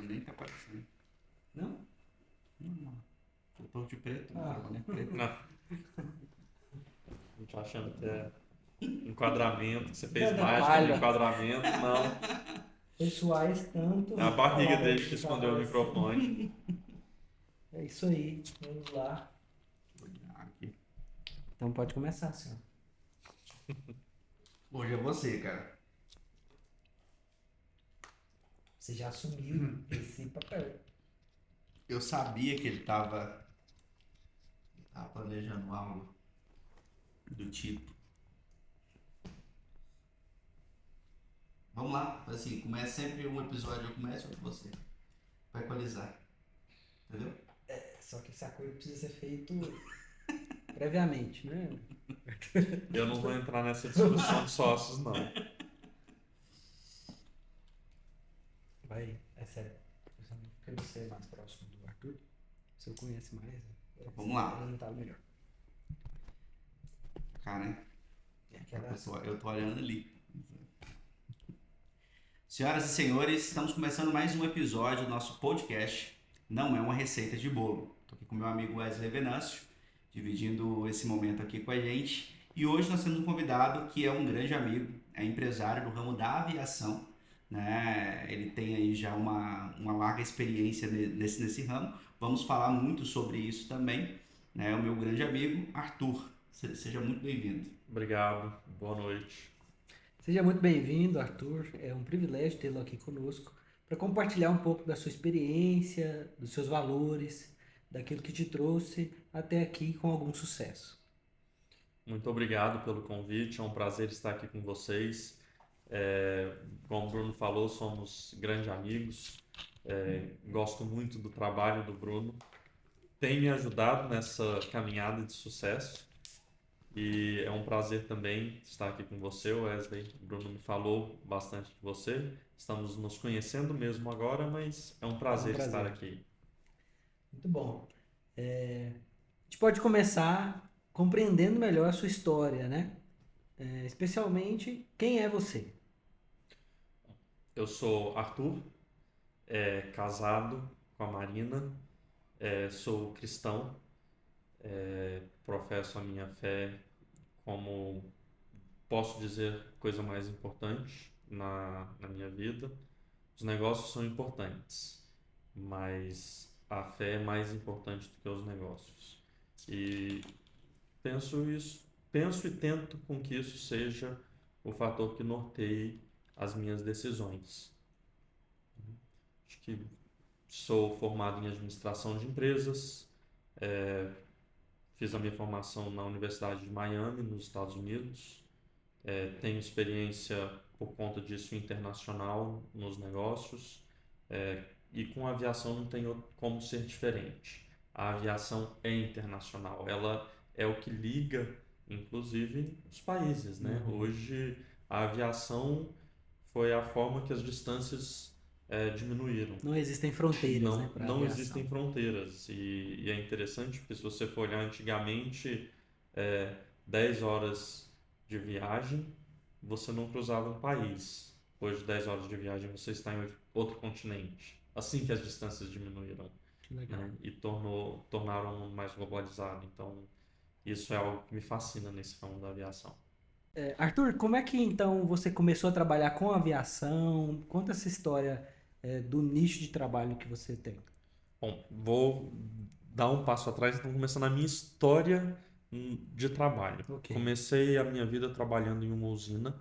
microfone nem tá aparecendo. Não? Não. Eu tô de preto, o Ah. microfone é preto. Não. A gente achando que é enquadramento, que você fez Não, mágica palha. de enquadramento. Não. Pessoais tanto. É a barriga falar dele que que escondeu o tava microfone. É isso aí. Vamos lá. Vou olhar aqui. Então pode começar, senhor. Hoje é você, cara. Você já assumiu esse papel. Eu sabia que ele tava planejando algo do tipo. Vamos lá, assim, começa sempre um episódio, eu começo outro você. Vai equalizar. Entendeu? Só que esse acordo precisa ser feito previamente, né? Eu não vou entrar nessa discussão de sócios, não. Vai, é sério. Porque você é mais próximo do Arthur. Você o conhece mais. Vamos lá. Apresentar melhor. Cara, né? É aquela... Eu tô olhando ali. Senhoras e senhores, estamos começando mais um episódio do nosso podcast. Não é uma receita de bolo. Estou aqui com meu amigo Wesley Venâncio, dividindo esse momento aqui com a gente. E hoje nós temos um convidado que é um grande amigo, é empresário do ramo da aviação. Né? Ele tem aí já uma larga experiência nesse ramo. Vamos falar muito sobre isso também. Né? O meu grande amigo, Arthur. Seja muito bem-vindo. Obrigado. Boa noite. Seja muito bem-vindo, Arthur. É um privilégio tê-lo aqui conosco para compartilhar um pouco da sua experiência, dos seus valores, daquilo que te trouxe até aqui com algum sucesso. Muito obrigado pelo convite. É um prazer estar aqui com vocês. Como o Bruno falou, somos grandes amigos. Gosto muito do trabalho do Bruno. Tem me ajudado nessa caminhada de sucesso. E é um prazer também estar aqui com você, Wesley. O Bruno me falou bastante de você. Estamos nos conhecendo mesmo agora, mas é um prazer estar aqui. Muito bom. A gente pode começar compreendendo melhor a sua história, né? Especialmente, quem é você? Eu sou Arthur, casado com a Marina, sou cristão, professo a minha fé como, posso dizer, coisa mais importante na minha vida. Os negócios são importantes, mas a fé é mais importante do que os negócios. E penso e tento com que isso seja o fator que norteie as minhas decisões. Acho que sou formado em administração de empresas, fiz a minha formação na Universidade de Miami, nos Estados Unidos. Tenho experiência por conta disso internacional nos negócios, e com a aviação não tem como ser diferente. A aviação é internacional, ela é o que liga, inclusive, os países, né? Hoje, a aviação foi a forma que as distâncias diminuíram. Não existem fronteiras, né, para a Não aviação. existem fronteiras e é interessante porque se você for olhar antigamente 10 horas de viagem você não cruzava um país. Hoje 10 horas de viagem você está em outro continente. Assim que as distâncias diminuíram, Legal. né? E tornaram o mundo mais globalizado. Então isso é algo que me fascina nesse ramo da aviação. Arthur, como é que então você começou a trabalhar com aviação? Conta essa história do nicho de trabalho que você tem. Bom, vou dar um passo atrás, então começando a minha história de trabalho. Ok. Comecei a minha vida trabalhando em uma usina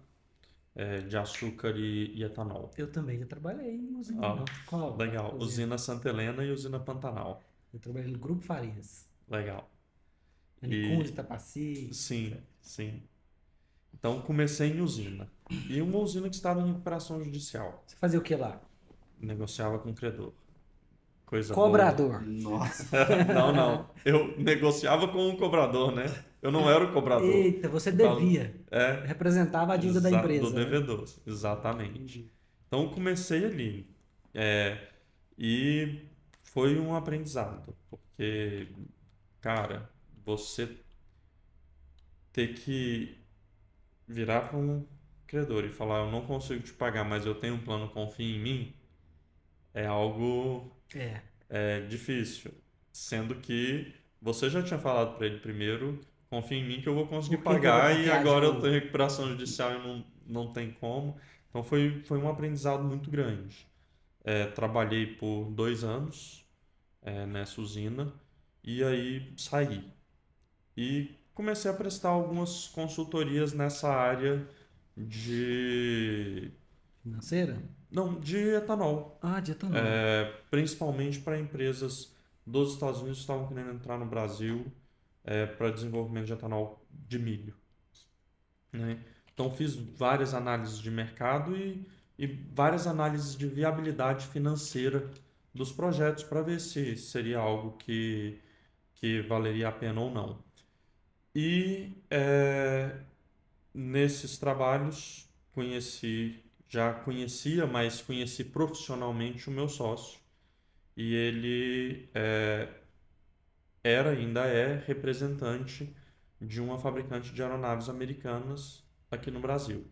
de açúcar e etanol. Eu também já trabalhei em usina. Qual? Legal. Usina Santa Helena e usina Pantanal. Eu trabalhei no Grupo Farias. Legal. Manicure, Itapaci. Sim, etc. sim. Então comecei em usina. E uma usina que estava em recuperação judicial. Você fazia o que lá? Negociava com o credor. Coisa Cobrador. Nossa. boa. Não. Eu negociava com o cobrador, né? Eu não era o cobrador. Eita, você devia. Representava a dívida da empresa. Do devedor, exatamente. Então comecei ali. E foi um aprendizado. Porque, cara, você ter que virar para um credor e falar: eu não consigo te pagar, mas eu tenho um plano, confia em mim, é algo É. difícil. Sendo que você já tinha falado para ele primeiro, confia em mim que eu vou conseguir Por que que eu vou pagar e confiar de agora eu tenho novo? recuperação judicial e não tem como. Então foi um aprendizado muito grande. Trabalhei por 2 anos nessa usina e aí saí. E comecei a prestar algumas consultorias nessa área de... Financeira? Não, de etanol. Ah, de etanol. Principalmente para empresas dos Estados Unidos que estavam querendo entrar no Brasil para desenvolvimento de etanol de milho, né? Então fiz várias análises de mercado e várias análises de viabilidade financeira dos projetos para ver se seria algo que valeria a pena ou não. E nesses trabalhos já conhecia, mas conheci profissionalmente o meu sócio. E ele ainda é representante de uma fabricante de aeronaves americanas aqui no Brasil.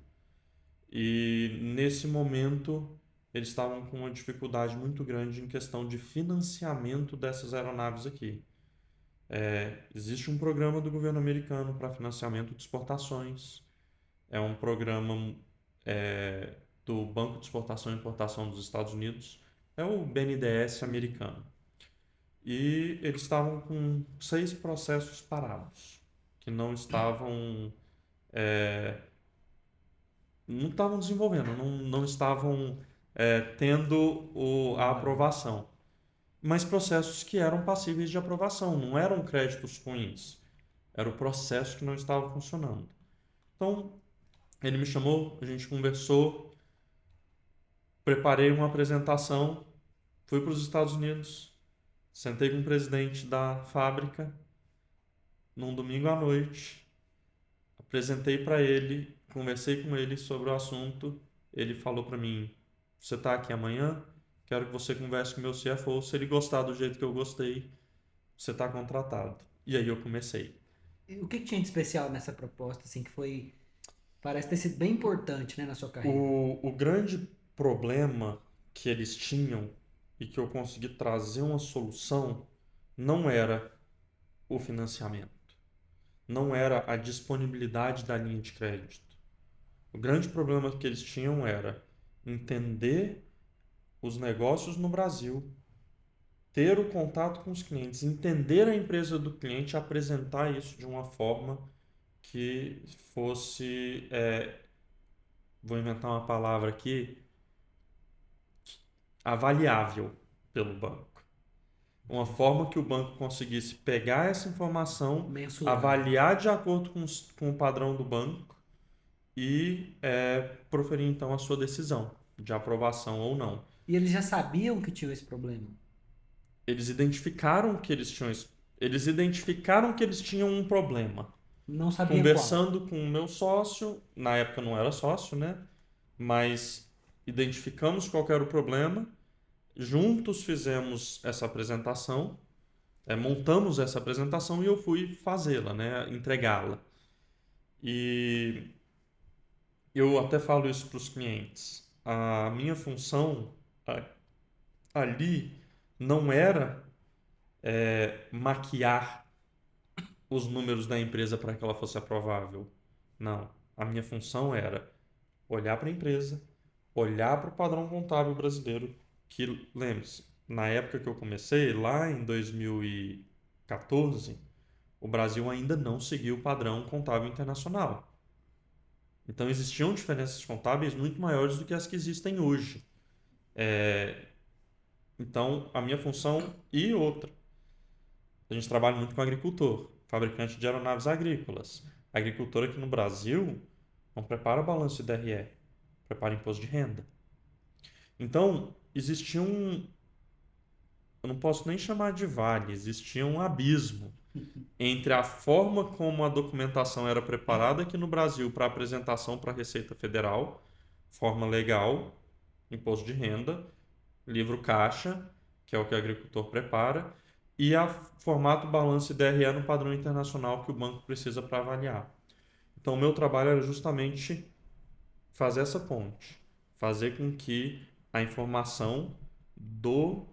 E nesse momento eles estavam com uma dificuldade muito grande em questão de financiamento dessas aeronaves aqui. Existe um programa do governo americano para financiamento de exportações. É um programa do Banco de Exportação e Importação dos Estados Unidos. É o BNDES americano. E eles estavam com 6 processos parados, que não estavam desenvolvendo, não estavam tendo a aprovação. Mas processos que eram passíveis de aprovação, não eram créditos ruins, era o processo que não estava funcionando. Então, ele me chamou, a gente conversou, preparei uma apresentação, fui para os Estados Unidos, sentei com o presidente da fábrica num domingo à noite, apresentei para ele, conversei com ele sobre o assunto. Ele falou para mim: você está aqui amanhã? Quero que você converse com o meu CFO. Se ele gostar do jeito que eu gostei, você está contratado. E aí eu comecei. E o que que tinha de especial nessa proposta, assim, que foi, parece ter sido bem importante, né, na sua carreira? O grande problema que eles tinham e que eu consegui trazer uma solução não era o financiamento, não era a disponibilidade da linha de crédito. O grande problema que eles tinham era entender os negócios no Brasil, ter o contato com os clientes, entender a empresa do cliente, apresentar isso de uma forma que fosse, vou inventar uma palavra aqui, avaliável pelo banco. Uma forma que o banco conseguisse pegar essa informação, Mensurável. avaliar de acordo com o padrão do banco e proferir então a sua decisão de aprovação ou não. E eles já sabiam que tinha esse problema? Eles identificaram que eles tinham um problema. Não sabia qual. Conversando com o meu sócio, na época eu não era sócio, né? Mas identificamos qual que era o problema, juntos fizemos essa apresentação, montamos essa apresentação e eu fui fazê-la, né? Entregá-la. E eu até falo isso para os clientes. A minha função ali não era maquiar os números da empresa para que ela fosse aprovável. Não. A minha função era olhar para a empresa, olhar para o padrão contábil brasileiro, que, lembre-se, na época que eu comecei, lá em 2014, o Brasil ainda não seguiu o padrão contábil internacional. Então existiam diferenças contábeis muito maiores do que as que existem hoje. Então, a minha função e outra. A gente trabalha muito com agricultor, fabricante de aeronaves agrícolas. A agricultora aqui no Brasil não prepara balanço IDRE, prepara imposto de renda. Então, existia eu não posso nem chamar de vale, existia um abismo entre a forma como a documentação era preparada aqui no Brasil para apresentação para a Receita Federal, forma legal, imposto de renda, livro caixa, que é o que o agricultor prepara, e a formato balanço IDRE no padrão internacional que o banco precisa para avaliar. Então, o meu trabalho era justamente fazer essa ponte, fazer com que a informação do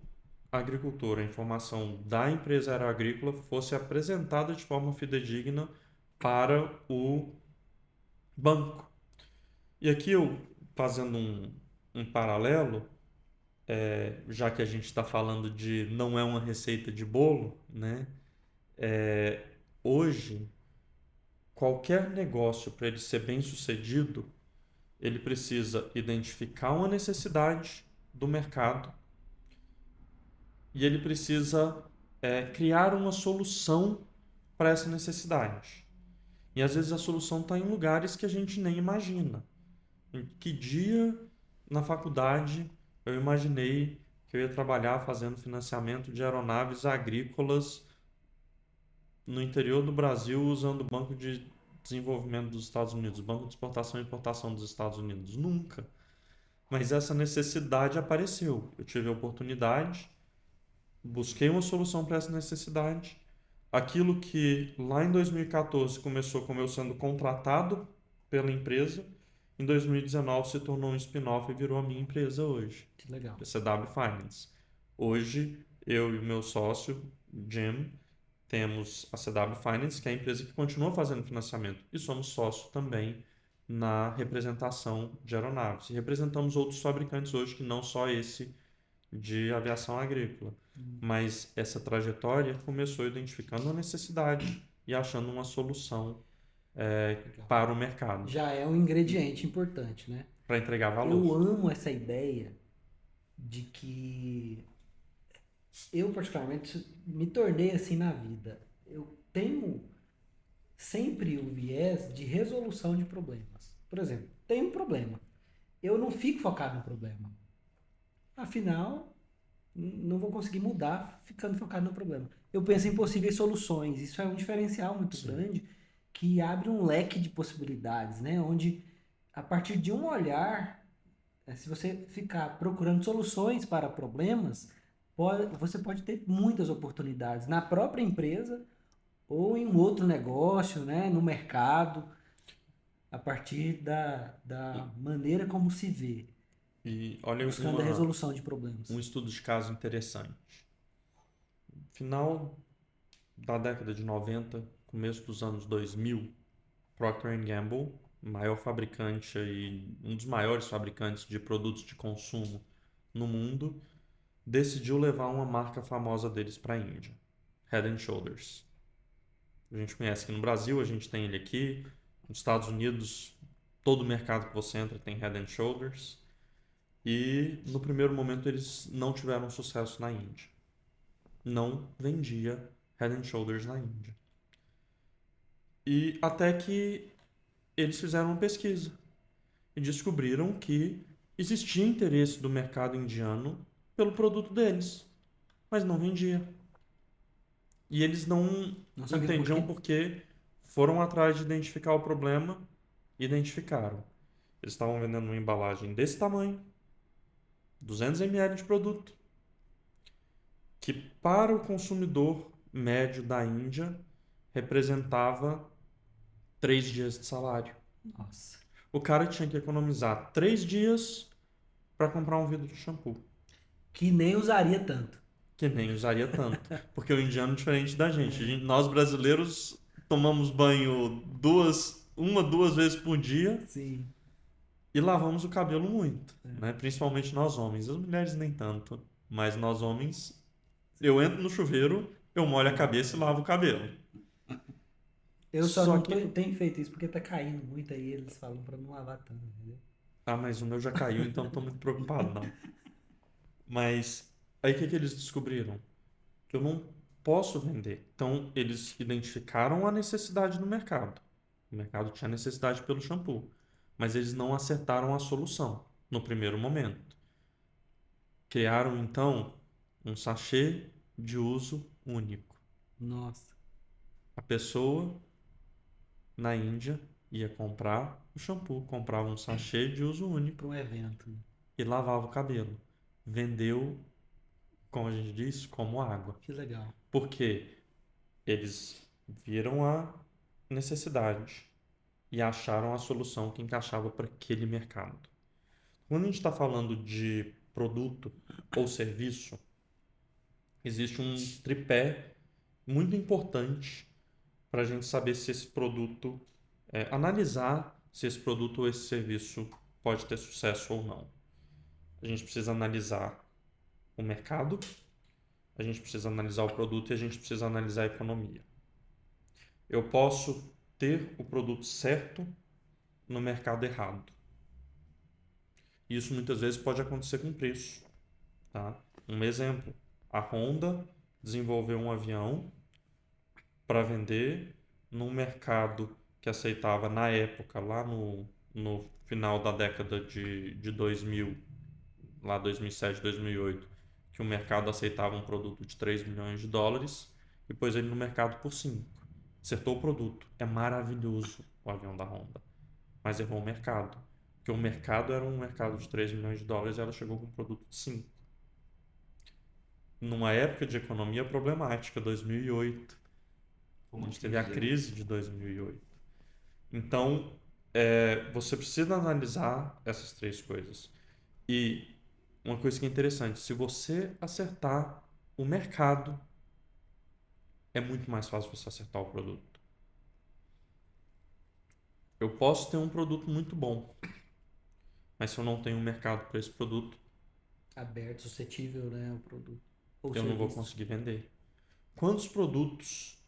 agricultor, a informação da empresa aeroagrícola fosse apresentada de forma fidedigna para o banco. E aqui eu, fazendo um paralelo, já que a gente está falando de não é uma receita de bolo, né? Hoje, qualquer negócio, para ele ser bem sucedido, ele precisa identificar uma necessidade do mercado e ele precisa criar uma solução para essa necessidade. E às vezes a solução está em lugares que a gente nem imagina. Em que dia na faculdade eu imaginei que eu ia trabalhar fazendo financiamento de aeronaves agrícolas no interior do Brasil usando o Banco de Desenvolvimento dos Estados Unidos, Banco de Exportação e Importação dos Estados Unidos? Nunca. Mas essa necessidade apareceu. Eu tive a oportunidade, busquei uma solução para essa necessidade. Aquilo que lá em 2014 começou como eu sendo contratado pela empresa, em 2019 se tornou um spin-off e virou a minha empresa hoje, Que legal. a CW Finance. Hoje, eu e o meu sócio, Jim, temos a CW Finance, que é a empresa que continua fazendo financiamento, e somos sócios também na representação de aeronaves. E representamos outros fabricantes hoje, que não só esse de aviação agrícola. Mas essa trajetória começou identificando a necessidade e achando uma solução para o mercado, Já é um ingrediente importante, né? para entregar valor. Eu amo essa ideia de que eu, particularmente, me tornei assim na vida. Eu tenho sempre o viés de resolução de problemas. Por exemplo, tem um problema. Eu não fico focado no problema. Afinal, não vou conseguir mudar ficando focado no problema. Eu penso em possíveis soluções. Isso é um diferencial muito Sim. grande que abre um leque de possibilidades, né? Onde, a partir de um olhar, se você ficar procurando soluções para problemas, você pode ter muitas oportunidades na própria empresa ou em um outro negócio, né? No mercado, a partir da maneira como se vê, E olha buscando a resolução de problemas. um estudo de caso interessante. Final da década de 90, começo dos anos 2000, Procter & Gamble, maior fabricante e um dos maiores fabricantes de produtos de consumo no mundo, decidiu levar uma marca famosa deles para a Índia, Head & Shoulders. A gente conhece aqui no Brasil, a gente tem ele aqui. Nos Estados Unidos, todo mercado que você entra tem Head & Shoulders. E no primeiro momento eles não tiveram sucesso na Índia. Não vendia Head & Shoulders na Índia. E até que eles fizeram uma pesquisa e descobriram que existia interesse do mercado indiano pelo produto deles, mas não vendia. E eles não sabiam por entendiam quê. porque foram atrás de identificar o problema e identificaram. Eles estavam vendendo uma embalagem desse tamanho, 200 ml de produto, que para o consumidor médio da Índia representava 3 dias de salário. Nossa. O cara tinha que economizar 3 dias para comprar um vidro de shampoo, Que nem usaria tanto. que nem usaria tanto. Porque o indiano é diferente da gente. Nós brasileiros tomamos banho uma, duas vezes por dia Sim. e lavamos o cabelo muito, né? Principalmente nós homens. As mulheres nem tanto, mas nós homens, eu entro no chuveiro, eu molho a cabeça e lavo o cabelo. Eu só Só não que- tenho feito isso porque tá caindo muito aí, eles falam pra não lavar tanto, entendeu? Ah, mas o meu já caiu, então não tô muito preocupado, não. Mas aí o que eles descobriram? Eu não posso vender. Então eles identificaram a necessidade no mercado. O mercado tinha necessidade pelo shampoo, mas eles não acertaram a solução no primeiro momento. Criaram então um sachê de uso único. Nossa. A pessoa na Índia ia comprar o shampoo, comprava um sachê de uso único Pra um evento. e lavava o cabelo. Vendeu, como a gente diz, como água. Que legal. Porque eles viram a necessidade e acharam a solução que encaixava para aquele mercado. Quando a gente está falando de produto ou serviço, existe um tripé muito importante para a gente saber se esse produto, analisar se esse produto ou esse serviço pode ter sucesso ou não. A gente precisa analisar o mercado, a gente precisa analisar o produto e a gente precisa analisar a economia. Eu posso ter o produto certo no mercado errado. Isso muitas vezes pode acontecer com preço. Tá? Um exemplo, a Honda desenvolveu um avião para vender num mercado que aceitava na época, lá no final da década de 2000, lá 2007, 2008, que o mercado aceitava um produto de 3 milhões de dólares e pôs ele no mercado por 5. Acertou o produto. É maravilhoso o avião da Honda. Mas errou o mercado. Porque o mercado era um mercado de 3 milhões de dólares e ela chegou com um produto de 5. Numa época de economia problemática, 2008. A gente teve a crise de 2008. Então, você precisa analisar essas 3 coisas. E uma coisa que é interessante, se você acertar o mercado, é muito mais fácil você acertar o produto. Eu posso ter um produto muito bom, mas se eu não tenho um mercado para esse produto, Aberto, suscetível, né, o produto. Ou eu não vou serviço. conseguir vender. Quantos produtos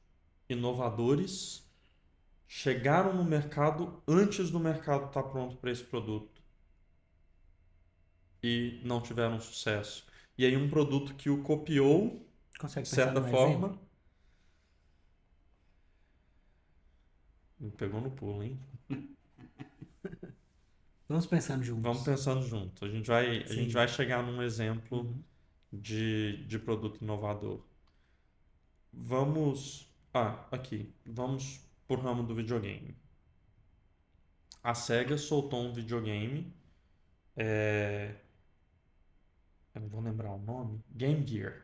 inovadores chegaram no mercado antes do mercado estar pronto para esse produto e não tiveram sucesso? E aí um produto que o copiou, Consegue de pensar certa num forma... exemplo? Me pegou no pulo, hein? Vamos pensando juntos. Vamos pensando junto. A gente Sim. vai chegar num exemplo Uhum. de produto inovador. Vamos... aqui. Vamos por ramo do videogame. A SEGA soltou um videogame, eu não vou lembrar o nome, Game Gear,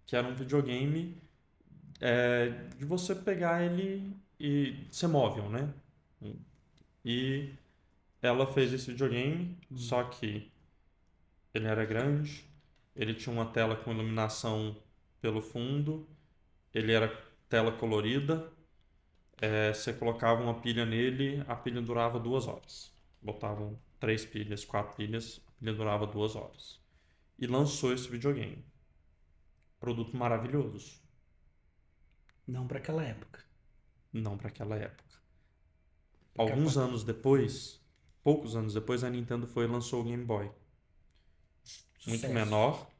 que era um videogame de você pegar ele e ser móvel, né? E ela fez esse videogame, só que ele era grande, ele tinha uma tela com iluminação pelo fundo, ele era tela colorida, você colocava uma pilha nele, a pilha durava 2 horas. Botavam 3 pilhas, 4 pilhas, a pilha durava 2 horas. E lançou esse videogame. Produto maravilhoso. Não para aquela época. Não para aquela época. Porque Alguns anos depois, poucos anos depois, a Nintendo foi e lançou o Game Boy. Muito Sucesso. menor,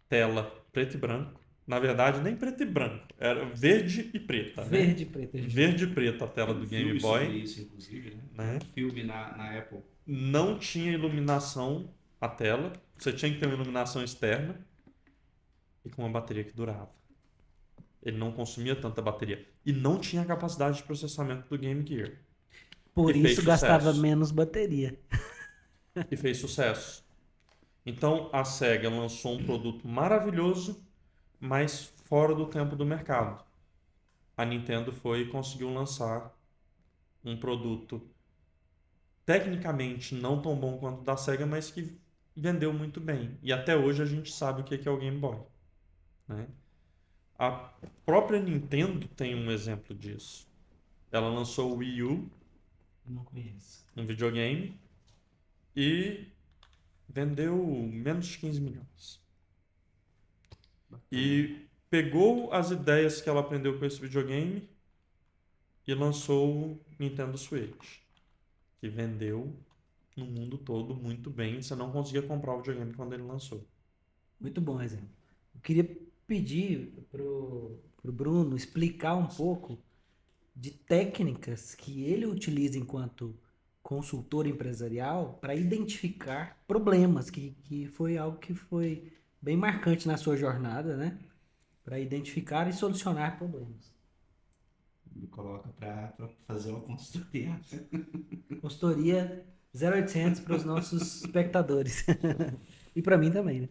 tela preto e branco. Na verdade, nem preto e branco, era verde e preta, Verde né? e preto. a gente Verde e preta a tela Tem do um Game filme sobre Boy, isso, inclusive, né? né? Um filme na Apple. Não tinha iluminação a tela, você tinha que ter uma iluminação externa e com uma bateria que durava. Ele não consumia tanta bateria e não tinha a capacidade de processamento do Game Gear. Por E fez isso gastava sucesso. menos bateria. E fez sucesso. Então a SEGA lançou um produto maravilhoso, mas fora do tempo do mercado. A Nintendo foi e conseguiu lançar um produto tecnicamente não tão bom quanto o da SEGA, mas que vendeu muito bem. E até hoje a gente sabe o que é o Game Boy, né? A própria Nintendo tem um exemplo disso. Ela lançou o Wii U, Não conheço. um videogame, e vendeu menos de 15 milhões. E pegou as ideias que ela aprendeu com esse videogame e lançou o Nintendo Switch, que vendeu no mundo todo muito bem. Você não conseguia comprar o videogame quando ele lançou. Muito bom exemplo. Eu queria pedir pro Bruno explicar um pouco de técnicas que ele utiliza enquanto consultor empresarial para identificar problemas, que foi algo que foi bem marcante na sua jornada, né? Para identificar e solucionar problemas. Me coloca para fazer uma consultoria. Consultoria 0800 para os nossos espectadores. E para mim também, né?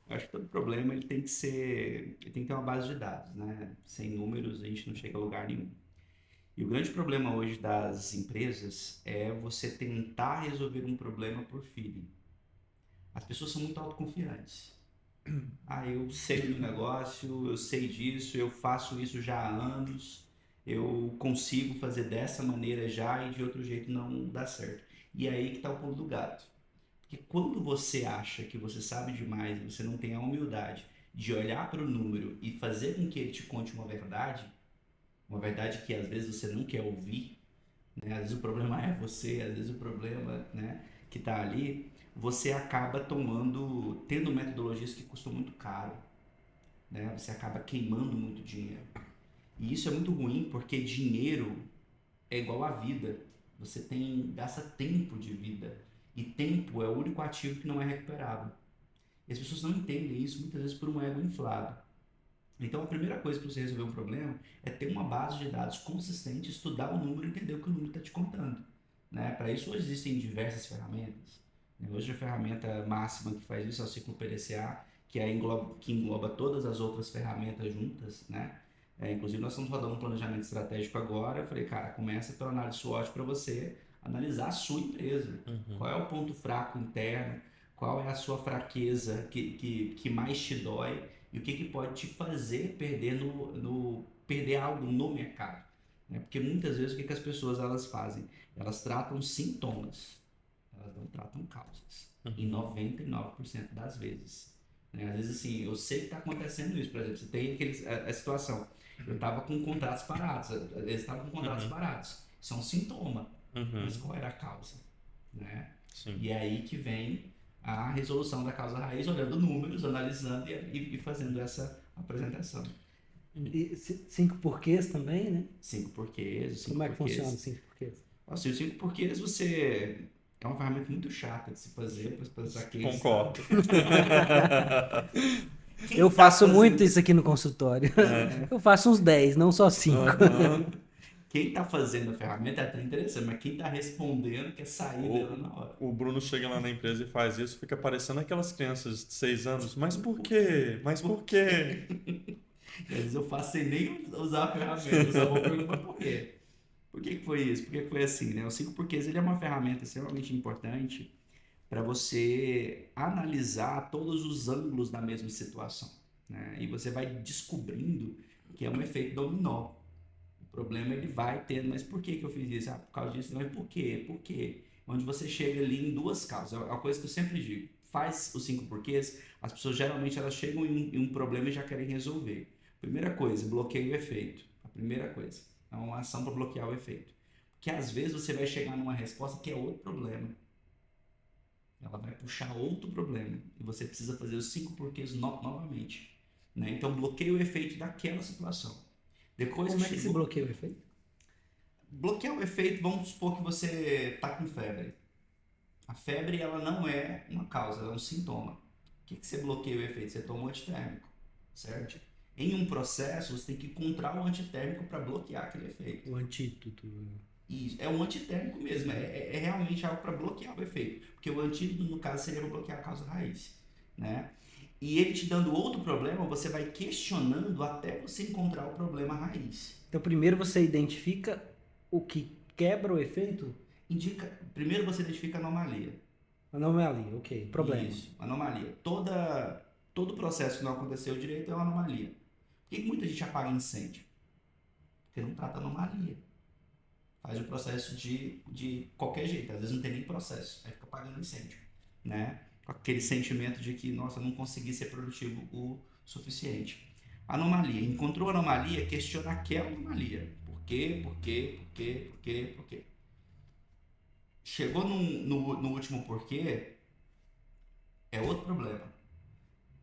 Eu acho que todo problema ele tem que ter uma base de dados, né? Sem números a gente não chega a lugar nenhum. E o grande problema hoje das empresas é você tentar resolver um problema por feeling. As pessoas são muito autoconfiantes. Ah, eu sei do negócio, eu sei disso, eu faço isso já há anos, eu consigo fazer dessa maneira já e de outro jeito não dá certo. E é aí que está o pulo do gato. Porque quando você acha que você sabe demais, você não tem a humildade de olhar para o número e fazer com que ele te conte uma verdade que às vezes você não quer ouvir, né? Às vezes o problema é você, às vezes o problema, né, que está ali, você acaba tendo metodologias que custam muito caro, né? Você acaba queimando muito dinheiro. E isso é muito ruim porque dinheiro é igual a vida. Você gasta tempo de vida. E tempo é o único ativo que não é recuperável. E as pessoas não entendem isso muitas vezes por um ego inflado. Então a primeira coisa para você resolver um problema é ter uma base de dados consistente, estudar o número e entender o que o número está te contando. Né? Para isso hoje existem diversas ferramentas. Hoje a ferramenta máxima que faz isso é o ciclo PDCA, que engloba todas as outras ferramentas juntas. Né? Inclusive nós estamos rodando um planejamento estratégico agora. Eu falei, cara, começa pela análise SWOT para você analisar a sua empresa. Qual é o ponto fraco interno? Qual é a sua fraqueza que mais te dói? E o que pode te fazer perder algo no mercado, né? Porque muitas vezes o que as pessoas elas fazem? Elas tratam sintomas, elas não tratam causas, em 99% das vezes, né? Às vezes assim, eu sei que está acontecendo isso. Por exemplo, você tem a situação, eu estava com contratos parados, eles estavam com contratos parados, isso é um sintoma, mas qual era a causa, né? Sim. E é aí que vem a resolução da causa raiz, olhando números, analisando e fazendo essa apresentação. E 5 porquês também, né? 5 porquês, Como é que funciona os 5 porquês? Assim, os 5 porquês é uma ferramenta muito chata de se fazer para quem Concordo. Eu faço muito isso aqui no consultório. Eu faço uns 10, não só 5. Quem está fazendo a ferramenta é até interessante, mas quem está respondendo quer sair dela na hora. O Bruno chega lá na empresa e faz isso, fica parecendo aquelas crianças de 6 anos. Mas por quê? Mas por quê? Às vezes eu faço sem nem usar a ferramenta, eu só vou perguntar por quê. Por que foi isso? Por que foi assim, né? O 5 porquês ele é uma ferramenta extremamente importante para você analisar todos os ângulos da mesma situação, né? E você vai descobrindo que é um efeito dominó. O problema ele vai tendo, mas por que eu fiz isso? Ah, por causa disso, mas por quê? Por quê? Onde você chega ali em duas causas. É uma coisa que eu sempre digo. Faz os 5 porquês, as pessoas geralmente elas chegam em um problema e já querem resolver. Primeira coisa, bloqueia o efeito. A primeira coisa. É uma ação para bloquear o efeito. Porque às vezes você vai chegar numa resposta que é outro problema. Ela vai puxar outro problema. E você precisa fazer os 5 porquês novamente. Né? Então bloqueia o efeito daquela situação. Depois Como é que se bloqueia o efeito? Bloquear o efeito, vamos supor que você está com febre. A febre ela não é uma causa, ela é um sintoma. O que você bloqueia o efeito? Você toma um antitérmico, certo? Em um processo, você tem que encontrar o antitérmico para bloquear aquele efeito. O antídoto. Isso, é um antitérmico mesmo, é realmente algo para bloquear o efeito. Porque o antídoto, no caso, seria para bloquear a causa raiz, né? E ele te dando outro problema, você vai questionando até você encontrar o problema raiz. Então, primeiro você identifica o que quebra o efeito? Primeiro você identifica a anomalia. Anomalia, ok. Problema. Isso, anomalia. Todo processo que não aconteceu direito é uma anomalia. Por que muita gente apaga incêndio? Porque não trata anomalia. Faz o processo de qualquer jeito. Às vezes não tem nem processo. Aí fica apagando incêndio, né? Com aquele sentimento de que, nossa, eu não consegui ser produtivo o suficiente. Anomalia. Encontrou anomalia, questiona aquela anomalia. Por quê? Por quê? Por quê? Por quê? Por quê? Chegou no último porquê, é outro problema.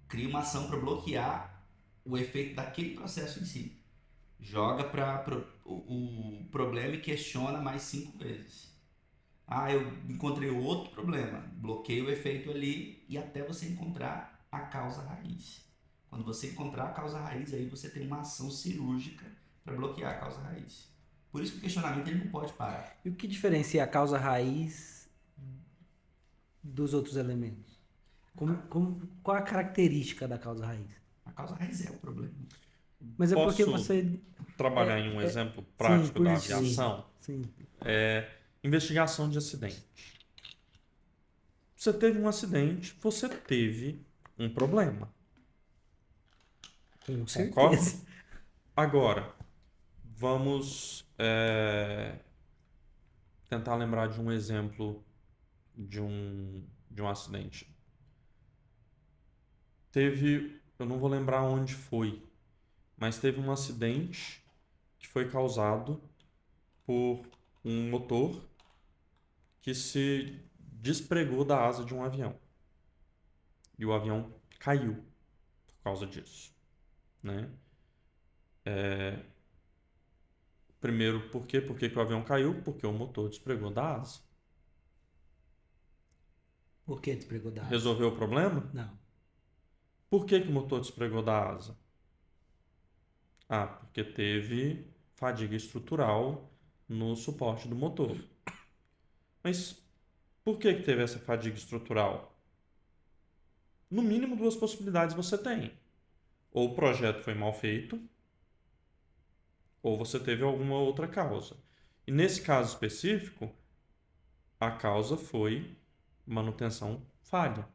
Cria uma ação para bloquear o efeito daquele processo em si. Joga para o problema e questiona mais 5 vezes. Ah, eu encontrei outro problema. Bloqueia o efeito ali e até você encontrar a causa raiz. Quando você encontrar a causa raiz, aí você tem uma ação cirúrgica para bloquear a causa raiz. Por isso que o questionamento ele não pode parar. E o que diferencia a causa raiz dos outros elementos? Qual a característica da causa raiz? A causa raiz é o problema. Mas é porque Posso você... trabalhar em um exemplo prático da aviação? Sim. Investigação de acidente. Você teve um acidente, você teve um problema. Com Concorda? certeza. Agora, vamos tentar lembrar de um exemplo de um acidente. Eu não vou lembrar onde foi, mas teve um acidente que foi causado por um motor que se despregou da asa de um avião. E o avião caiu por causa disso, né? Primeiro, por quê? Por que que o avião caiu? Porque o motor despregou da asa. Por que despregou da asa? Resolveu o problema? Não. Por que que o motor despregou da asa? Ah, porque teve fadiga estrutural no suporte do motor. Mas por que que teve essa fadiga estrutural? No mínimo duas possibilidades você tem. Ou o projeto foi mal feito, ou você teve alguma outra causa. E nesse caso específico, a causa foi manutenção falha.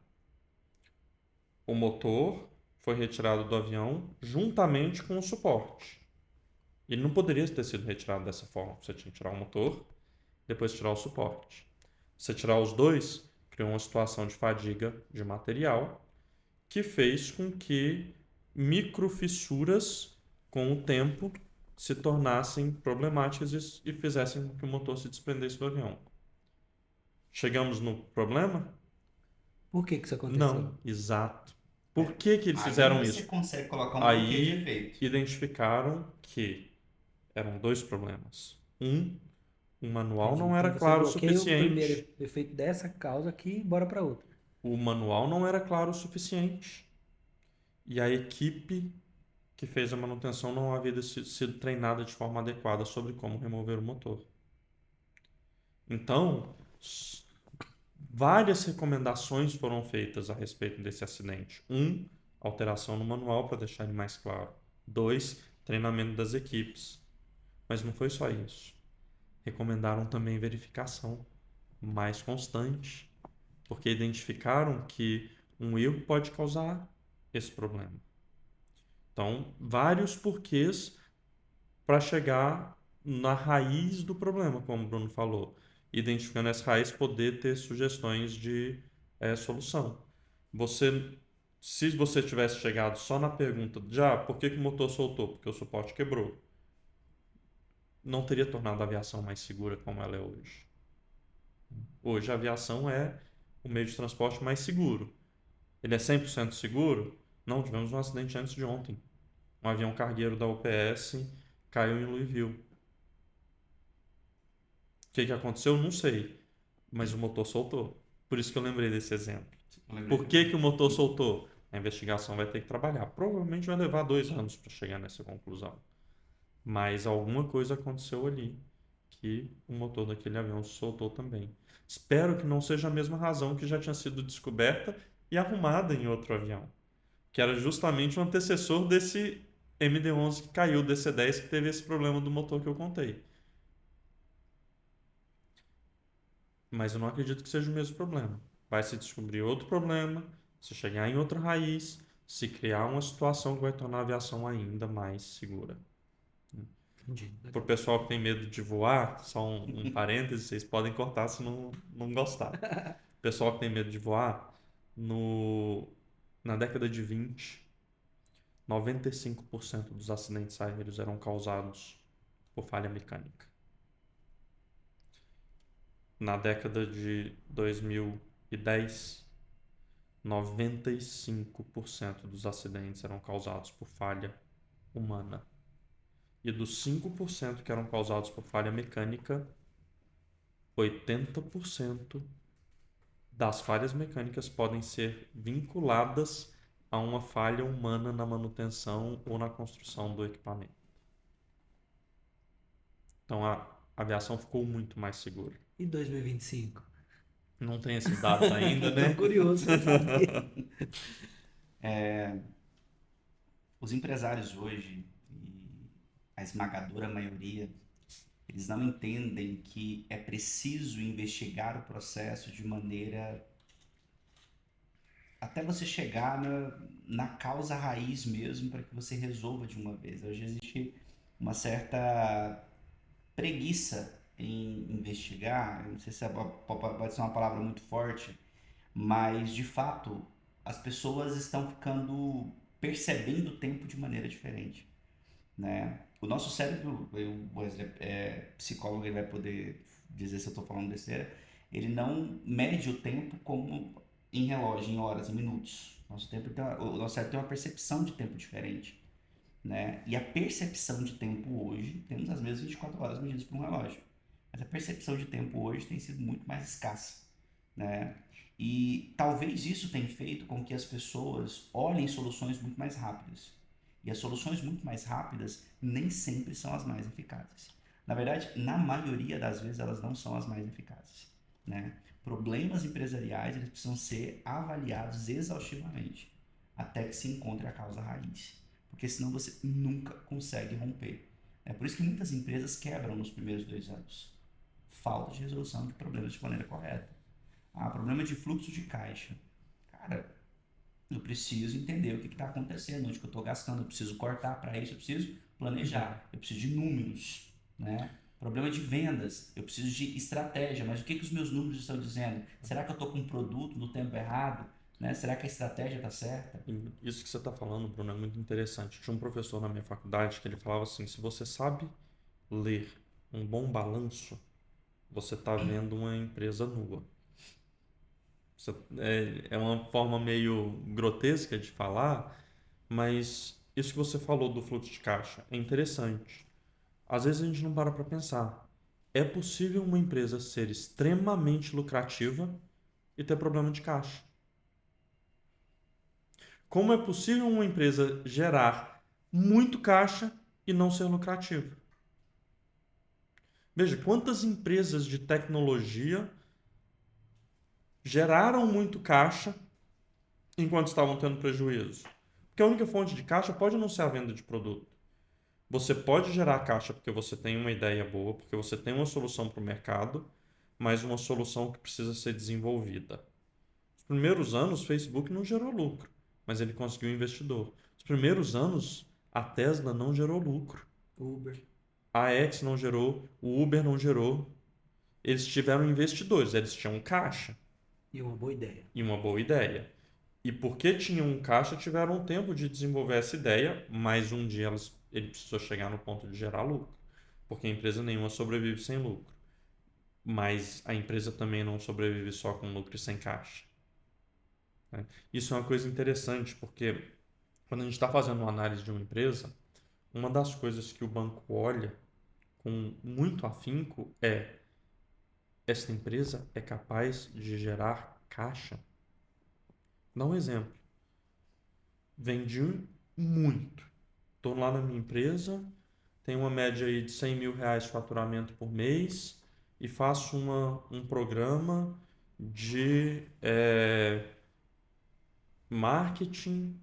O motor foi retirado do avião juntamente com o suporte. Ele não poderia ter sido retirado dessa forma. Você tinha que tirar o motor, depois tirar o suporte. Você tirar os dois, criou uma situação de fadiga de material que fez com que microfissuras, com o tempo, se tornassem problemáticas e fizessem com que o motor se desprendesse do avião. Chegamos no problema? Por que isso aconteceu? Não, exato. Por que que eles Aí fizeram você isso? consegue colocar um porquê de Aí efeito. identificaram que eram dois problemas. O manual Entendi. não era Então você claro o bloqueia o suficiente. primeiro efeito dessa causa aqui e bora para outra. O manual não era claro o suficiente. E a equipe que fez a manutenção não havia sido treinada de forma adequada sobre como remover o motor. Então, várias recomendações foram feitas a respeito desse acidente. Alteração no manual para deixar ele mais claro. 2, treinamento das equipes. Mas não foi só isso. Recomendaram também verificação mais constante, porque identificaram que um erro pode causar esse problema. Então, vários porquês para chegar na raiz do problema, como o Bruno falou. Identificando essa raiz, poder ter sugestões de solução. Se você tivesse chegado só na pergunta de por que que o motor soltou? Porque o suporte quebrou. Não teria tornado a aviação mais segura como ela é hoje. Hoje a aviação é o meio de transporte mais seguro. Ele é 100% seguro? Não, tivemos um acidente antes de ontem. Um avião cargueiro da UPS caiu em Louisville. O que aconteceu? Não sei. Mas o motor soltou. Por isso que eu lembrei desse exemplo. Por que o motor soltou? A investigação vai ter que trabalhar. Provavelmente vai levar 2 anos para chegar nessa conclusão. Mas alguma coisa aconteceu ali que o motor daquele avião soltou também. Espero que não seja a mesma razão que já tinha sido descoberta e arrumada em outro avião, que era justamente o antecessor desse MD-11 que caiu, DC-10 que teve esse problema do motor que eu contei. Mas eu não acredito que seja o mesmo problema. Vai se descobrir outro problema, se chegar em outra raiz, se criar uma situação que vai tornar a aviação ainda mais segura. Entendi. Para o pessoal que tem medo de voar, só um parêntese, vocês podem cortar se não gostar. O pessoal que tem medo de voar, na década de 20, 95% dos acidentes aéreos eram causados por falha mecânica. Na década de 2010, 95% dos acidentes eram causados por falha humana. E dos 5% que eram causados por falha mecânica, 80% das falhas mecânicas podem ser vinculadas a uma falha humana na manutenção ou na construção do equipamento. Então a aviação ficou muito mais segura. E 2025? Não tem esses dados ainda, né? Tô curioso pra saber. Os empresários hoje, e a esmagadora maioria, eles não entendem que é preciso investigar o processo de maneira até você chegar na causa raiz mesmo para que você resolva de uma vez. Hoje existe uma certa preguiça em investigar, não sei se pode ser uma palavra muito forte, mas de fato as pessoas estão ficando percebendo o tempo de maneira diferente, né? O nosso cérebro, o Wesley é psicólogo, ele vai poder dizer se eu estou falando besteira, ele não mede o tempo como em relógio, em horas, em minutos. O nosso cérebro tem uma percepção de tempo diferente, né? E a percepção de tempo hoje, temos as mesmas 24 horas medidas por um relógio, mas a percepção de tempo hoje tem sido muito mais escassa, né? E talvez isso tenha feito com que as pessoas olhem soluções muito mais rápidas. E as soluções muito mais rápidas nem sempre são as mais eficazes. Na verdade, na maioria das vezes, elas não são as mais eficazes, né? Problemas empresariais, eles precisam ser avaliados exaustivamente até que se encontre a causa raiz, porque senão você nunca consegue romper. É por isso que muitas empresas quebram nos primeiros 2 anos. Falta de resolução de problemas de maneira correta. Problema de fluxo de caixa. Cara, eu preciso entender o que está acontecendo, onde que eu estou gastando, eu preciso cortar para isso, eu preciso planejar, eu preciso de números, né? Problema de vendas, eu preciso de estratégia, mas o que os meus números estão dizendo? Será que eu estou com um produto no tempo errado? Né? Será que a estratégia está certa? Isso que você está falando, Bruno, é muito interessante. Tinha um professor na minha faculdade que ele falava assim, se você sabe ler um bom balanço, você está vendo uma empresa nua. É uma forma meio grotesca de falar, mas isso que você falou do fluxo de caixa é interessante. Às vezes a gente não para pensar. É possível uma empresa ser extremamente lucrativa e ter problema de caixa? Como é possível uma empresa gerar muito caixa e não ser lucrativa? Veja, quantas empresas de tecnologia geraram muito caixa enquanto estavam tendo prejuízo? Porque a única fonte de caixa pode não ser a venda de produto. Você pode gerar caixa porque você tem uma ideia boa, porque você tem uma solução para o mercado, mas uma solução que precisa ser desenvolvida. Os primeiros anos, o Facebook não gerou lucro, mas ele conseguiu investidor. Os primeiros anos, a Tesla não gerou lucro. Uber. A X não gerou, o Uber não gerou. Eles tiveram investidores, eles tinham caixa. E uma boa ideia. E uma boa ideia. E porque tinham um caixa, tiveram um tempo de desenvolver essa ideia, mas um dia ele precisou chegar no ponto de gerar lucro. Porque a empresa nenhuma sobrevive sem lucro. Mas a empresa também não sobrevive só com lucro e sem caixa. Isso é uma coisa interessante, porque quando a gente está fazendo uma análise de uma empresa, uma das coisas que o banco olha com muito afinco é: esta empresa é capaz de gerar caixa? Dá um exemplo. Vendi muito. Estou lá na minha empresa, tenho uma média aí de R$ 100.000 de faturamento por mês e faço um programa de marketing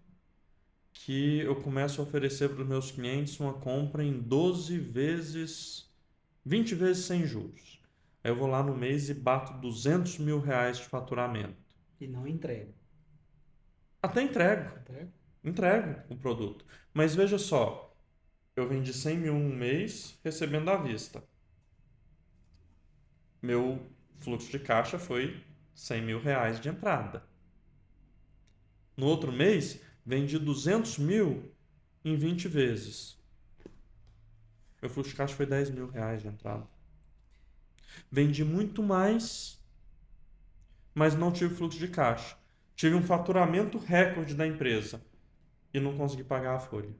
que eu começo a oferecer para os meus clientes uma compra em 12 vezes, 20 vezes sem juros. Aí eu vou lá no mês e bato R$ 200.000 de faturamento. E não entrega. Até entrego o produto. Mas veja só, eu vendi 100 mil um mês recebendo à vista. Meu fluxo de caixa foi R$ 100.000 de entrada. No outro mês, vendi 200 mil em 20 vezes. Meu fluxo de caixa foi R$ 10.000 de entrada. Vendi muito mais, mas não tive fluxo de caixa. Tive um faturamento recorde da empresa e não consegui pagar a folha.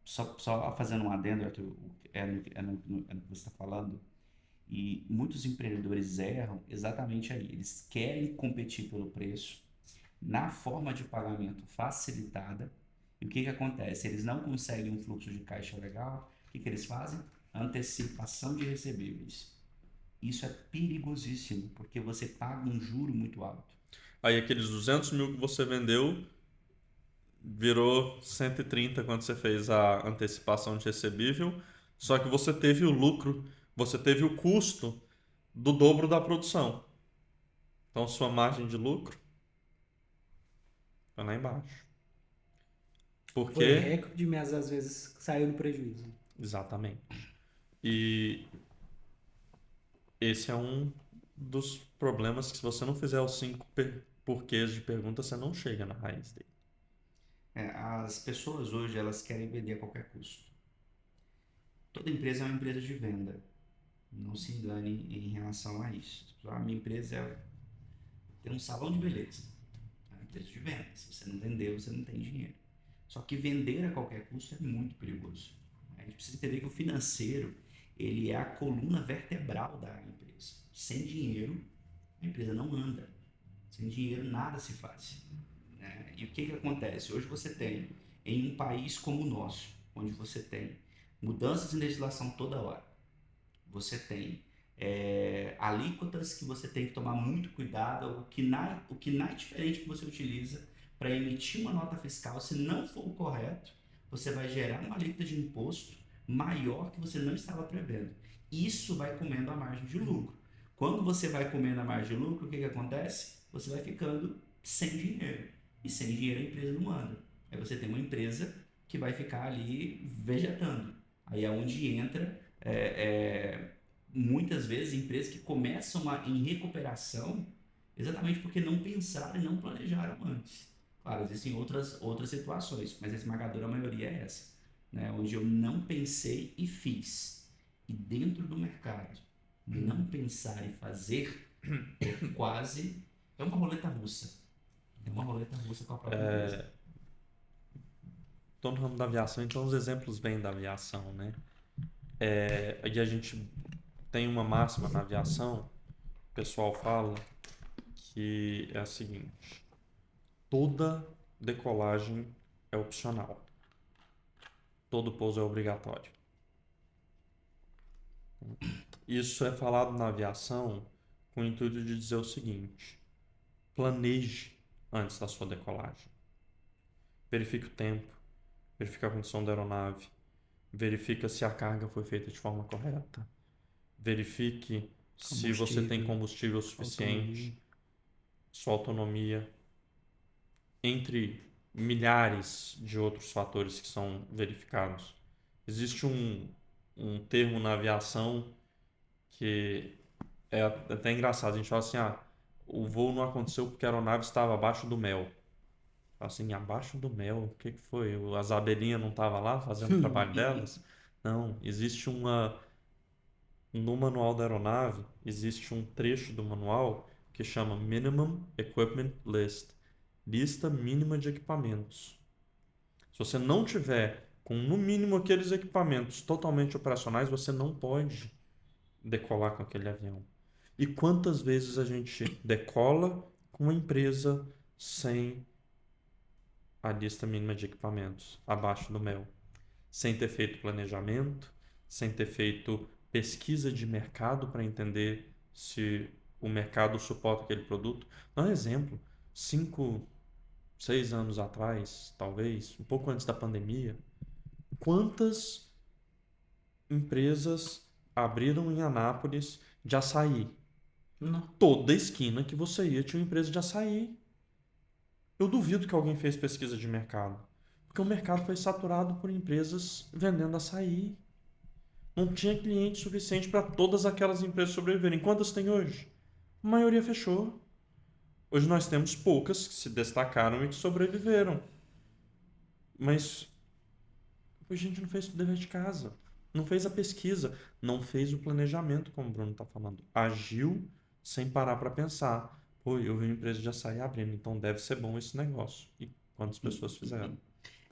Só fazendo um adendo, Arthur, no que você está falando, e muitos empreendedores erram exatamente aí. Eles querem competir pelo preço, na forma de pagamento facilitada, e o que acontece? Eles não conseguem um fluxo de caixa legal, o que eles fazem? Antecipação de recebíveis. Isso é perigosíssimo, porque você paga um juro muito alto. Aí aqueles 200 mil que você vendeu virou 130 quando você fez a antecipação de recebível, só que você teve o lucro, você teve o custo do dobro da produção. Então sua margem de lucro Foi lá embaixo. Foi Porque... recorde, mas às vezes saiu no prejuízo. Exatamente. E esse é um dos problemas que, se você não fizer os 5 porquês de pergunta, você não chega na raiz dele. As pessoas hoje, elas querem vender a qualquer custo. Toda empresa é uma empresa de venda. Não se engane em relação a isso. A minha empresa tem um salão de beleza. É uma empresa de venda. Se você não vendeu, você não tem dinheiro. Só que vender a qualquer custo é muito perigoso. A gente precisa entender que o financeiro, ele é a coluna vertebral da empresa. Sem dinheiro, a empresa não anda. Sem dinheiro, nada se faz. E o que acontece? Hoje você tem, em um país como o nosso, onde você tem mudanças em legislação toda hora, você tem alíquotas que você tem que tomar muito cuidado, o KNAI diferente que você utiliza para emitir uma nota fiscal, se não for o correto, você vai gerar uma alíquota de imposto maior que você não estava prevendo. Isso vai comendo a margem de lucro. Quando você vai comendo a margem de lucro, o que acontece? Você vai ficando sem dinheiro. E sem dinheiro a empresa não anda. Aí você tem uma empresa que vai ficar ali vegetando. Aí é onde entra, muitas vezes, empresas que começam em recuperação exatamente porque não pensaram e não planejaram antes. Claro, existem outras situações, mas a esmagadora maioria é essa, né? Onde eu não pensei e fiz. E dentro do mercado, não pensar e fazer é uma roleta russa. É uma roleta russa com a própria empresa. Tô no ramo da aviação, então os exemplos vêm da aviação, né? E a gente tem uma máxima na aviação, o pessoal fala que é a seguinte: toda decolagem é opcional, todo pouso é obrigatório. Isso é falado na aviação com o intuito de dizer o seguinte: planeje antes da sua decolagem. Verifique o tempo, verifique a condição da aeronave, verifique se a carga foi feita de forma correta, verifique se você tem combustível suficiente, sua autonomia, entre milhares de outros fatores que são verificados. Existe um termo na aviação que é até engraçado. A gente fala assim: o voo não aconteceu porque a aeronave estava abaixo do mel. Assim, abaixo do mel, o que foi? As abelhinhas não estavam lá fazendo o trabalho delas? Não, existe no manual da aeronave, existe um trecho do manual que chama Minimum Equipment List, lista mínima de equipamentos. Se você não tiver com no mínimo aqueles equipamentos totalmente operacionais, você não pode decolar com aquele avião. E quantas vezes a gente decola com uma empresa sem a lista mínima de equipamentos, abaixo do mel, sem ter feito planejamento, sem ter feito pesquisa de mercado para entender se o mercado suporta aquele produto? Dá um exemplo: 5, 6 anos atrás, talvez, um pouco antes da pandemia, quantas empresas abriram em Anápolis de açaí? Não. Toda esquina que você ia tinha uma empresa de açaí. Eu duvido que alguém fez pesquisa de mercado, porque o mercado foi saturado por empresas vendendo açaí. Não tinha cliente suficiente para todas aquelas empresas sobreviverem. Quantas tem hoje? A maioria fechou. Hoje nós temos poucas que se destacaram e que sobreviveram. Mas a gente não fez o dever de casa. Não fez a pesquisa. Não fez o planejamento, como o Bruno está falando. Agiu sem parar para pensar. Pô, eu vi uma empresa de açaí abrindo, então deve ser bom esse negócio. E quantas pessoas fizeram?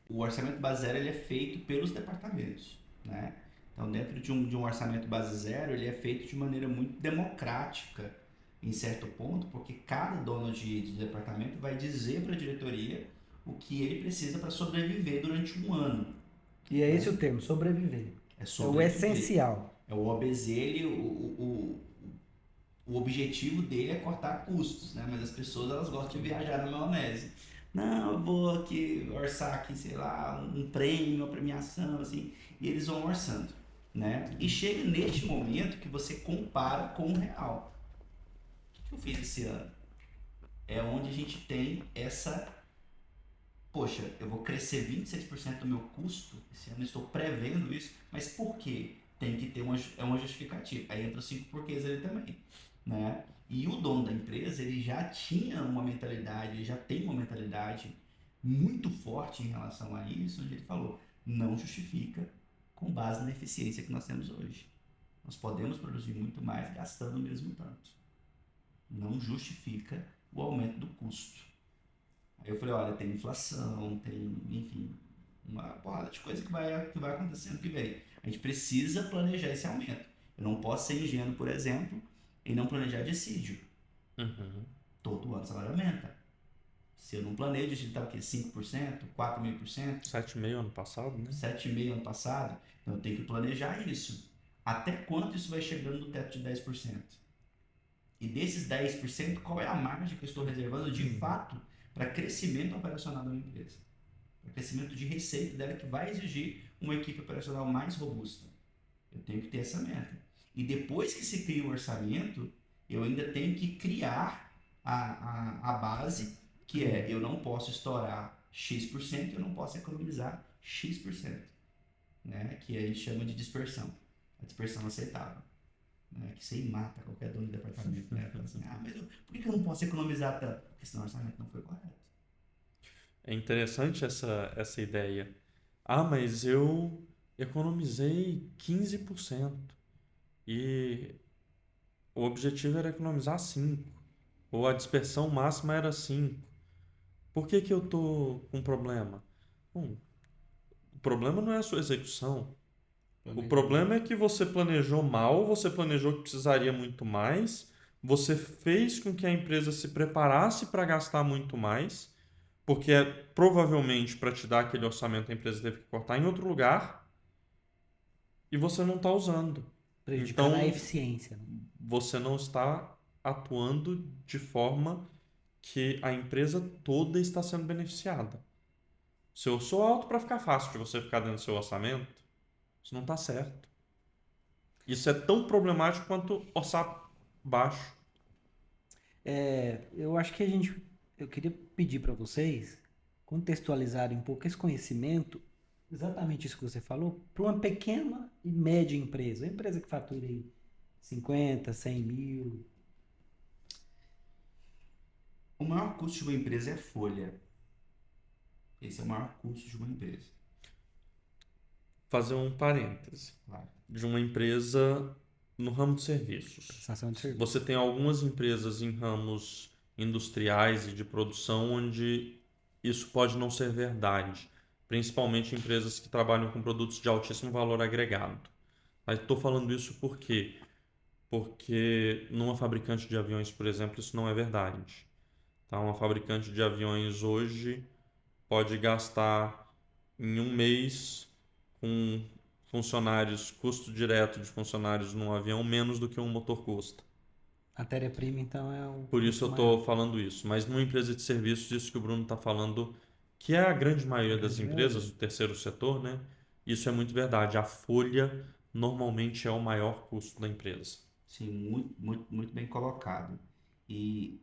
O orçamento base zero, ele é feito pelos departamentos, né? Então, dentro de um orçamento base zero, ele é feito de maneira muito democrática, em certo ponto, porque cada dono de departamento vai dizer para a diretoria o que ele precisa para sobreviver durante um ano. E é esse o termo, sobreviver. É o essencial. É o OBZ, o objetivo dele é cortar custos, né? Mas as pessoas, elas gostam de viajar na maionese. Não, eu vou aqui orçar aqui, sei lá, um prêmio, uma premiação, assim, e eles vão orçando, né? E chega neste momento que você compara com o real. O que eu fiz esse ano? É onde a gente tem essa poxa, eu vou crescer 26% do meu custo, esse ano eu estou prevendo isso, mas por quê? Tem que ter uma justificativa. Aí entra os 5 porquês ali também, né? E o dono da empresa, ele já tinha uma mentalidade, ele já tem uma mentalidade muito forte em relação a isso, onde ele falou, não justifica com base na eficiência que nós temos hoje. Nós podemos produzir muito mais gastando o mesmo tanto. Não justifica o aumento do custo. Aí eu falei, olha, tem inflação, tem, enfim, uma porrada de coisa que vai acontecendo que vem. A gente precisa planejar esse aumento. Eu não posso ser ingênuo, por exemplo, e não planejar dissídio. Uhum. Todo ano o salário aumenta. Se eu não planejo, dissídio está o quê? 5%, 4,5%, 7,5 ano passado, né? 7,5% ano passado. Então eu tenho que planejar isso. Até quanto isso vai chegando no teto de 10%? E desses 10%, qual é a margem que eu estou reservando de fato para crescimento operacional da minha empresa? Para crescimento de receita dela, que vai exigir uma equipe operacional mais robusta. Eu tenho que ter essa meta. E depois que se cria o orçamento, eu ainda tenho que criar a base, que é, eu não posso estourar X%, eu não posso economizar X%, né? Que a gente chama de dispersão. A dispersão aceitável. Né? Que você mata qualquer dono de departamento, né? Fala assim, mas por que eu não posso economizar tanto? Porque senão o orçamento não foi correto. É interessante essa ideia. Ah, mas eu economizei 15% e o objetivo era economizar 5%, ou a dispersão máxima era 5%. Por que que eu tô com problema? Bom, o problema não é a sua execução. O problema é que você planejou mal, você planejou que precisaria muito mais, você fez com que a empresa se preparasse para gastar muito mais, porque provavelmente para te dar aquele orçamento a empresa teve que cortar em outro lugar e você não está usando. Prejudicando a Então eficiência, né? você não está atuando de forma que a empresa toda está sendo beneficiada. Se eu sou alto para ficar fácil de você ficar dentro do seu orçamento, isso não está certo. Isso é tão problemático quanto orçar baixo. Eu acho que eu queria pedir para vocês contextualizarem um pouco esse conhecimento, exatamente isso que você falou, para uma pequena e média empresa, uma empresa que fatura aí 50, 100 mil. O maior custo de uma empresa é a folha. Esse é o maior custo de uma empresa. Fazer um parêntese Claro. de uma empresa no ramo de serviços. Prestação de serviço. Você tem algumas empresas em ramos industriais e de produção onde isso pode não ser verdade, principalmente empresas que trabalham com produtos de altíssimo valor agregado. Mas estou falando isso por quê? Porque numa fabricante de aviões, por exemplo, isso não é verdade. Tá? Uma fabricante de aviões hoje pode gastar em um mês com funcionários, custo direto de funcionários num avião, menos do que um motor custa. Matéria-prima, então, é o Por isso custo eu maior. estou falando isso. Mas numa empresa de serviços, isso que o Bruno está falando, que é a grande maioria das Grande empresas, maioria. do terceiro setor, né? Isso é muito verdade. A folha normalmente é o maior custo da empresa. Sim, muito, muito, muito bem colocado. E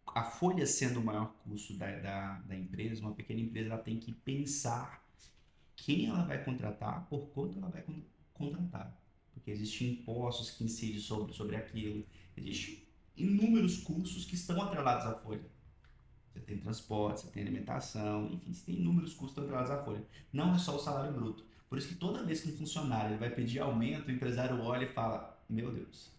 a folha sendo o maior custo da empresa, uma pequena empresa, ela tem que pensar quem ela vai contratar, por quanto ela vai contratar. Porque existem impostos que incidem sobre aquilo, existem inúmeros custos que estão atrelados à folha. Você tem transporte, você tem alimentação, enfim, você tem inúmeros custos atrelados à folha. Não é só o salário bruto. Por isso que toda vez que um funcionário ele vai pedir aumento, o empresário olha e fala, meu Deus,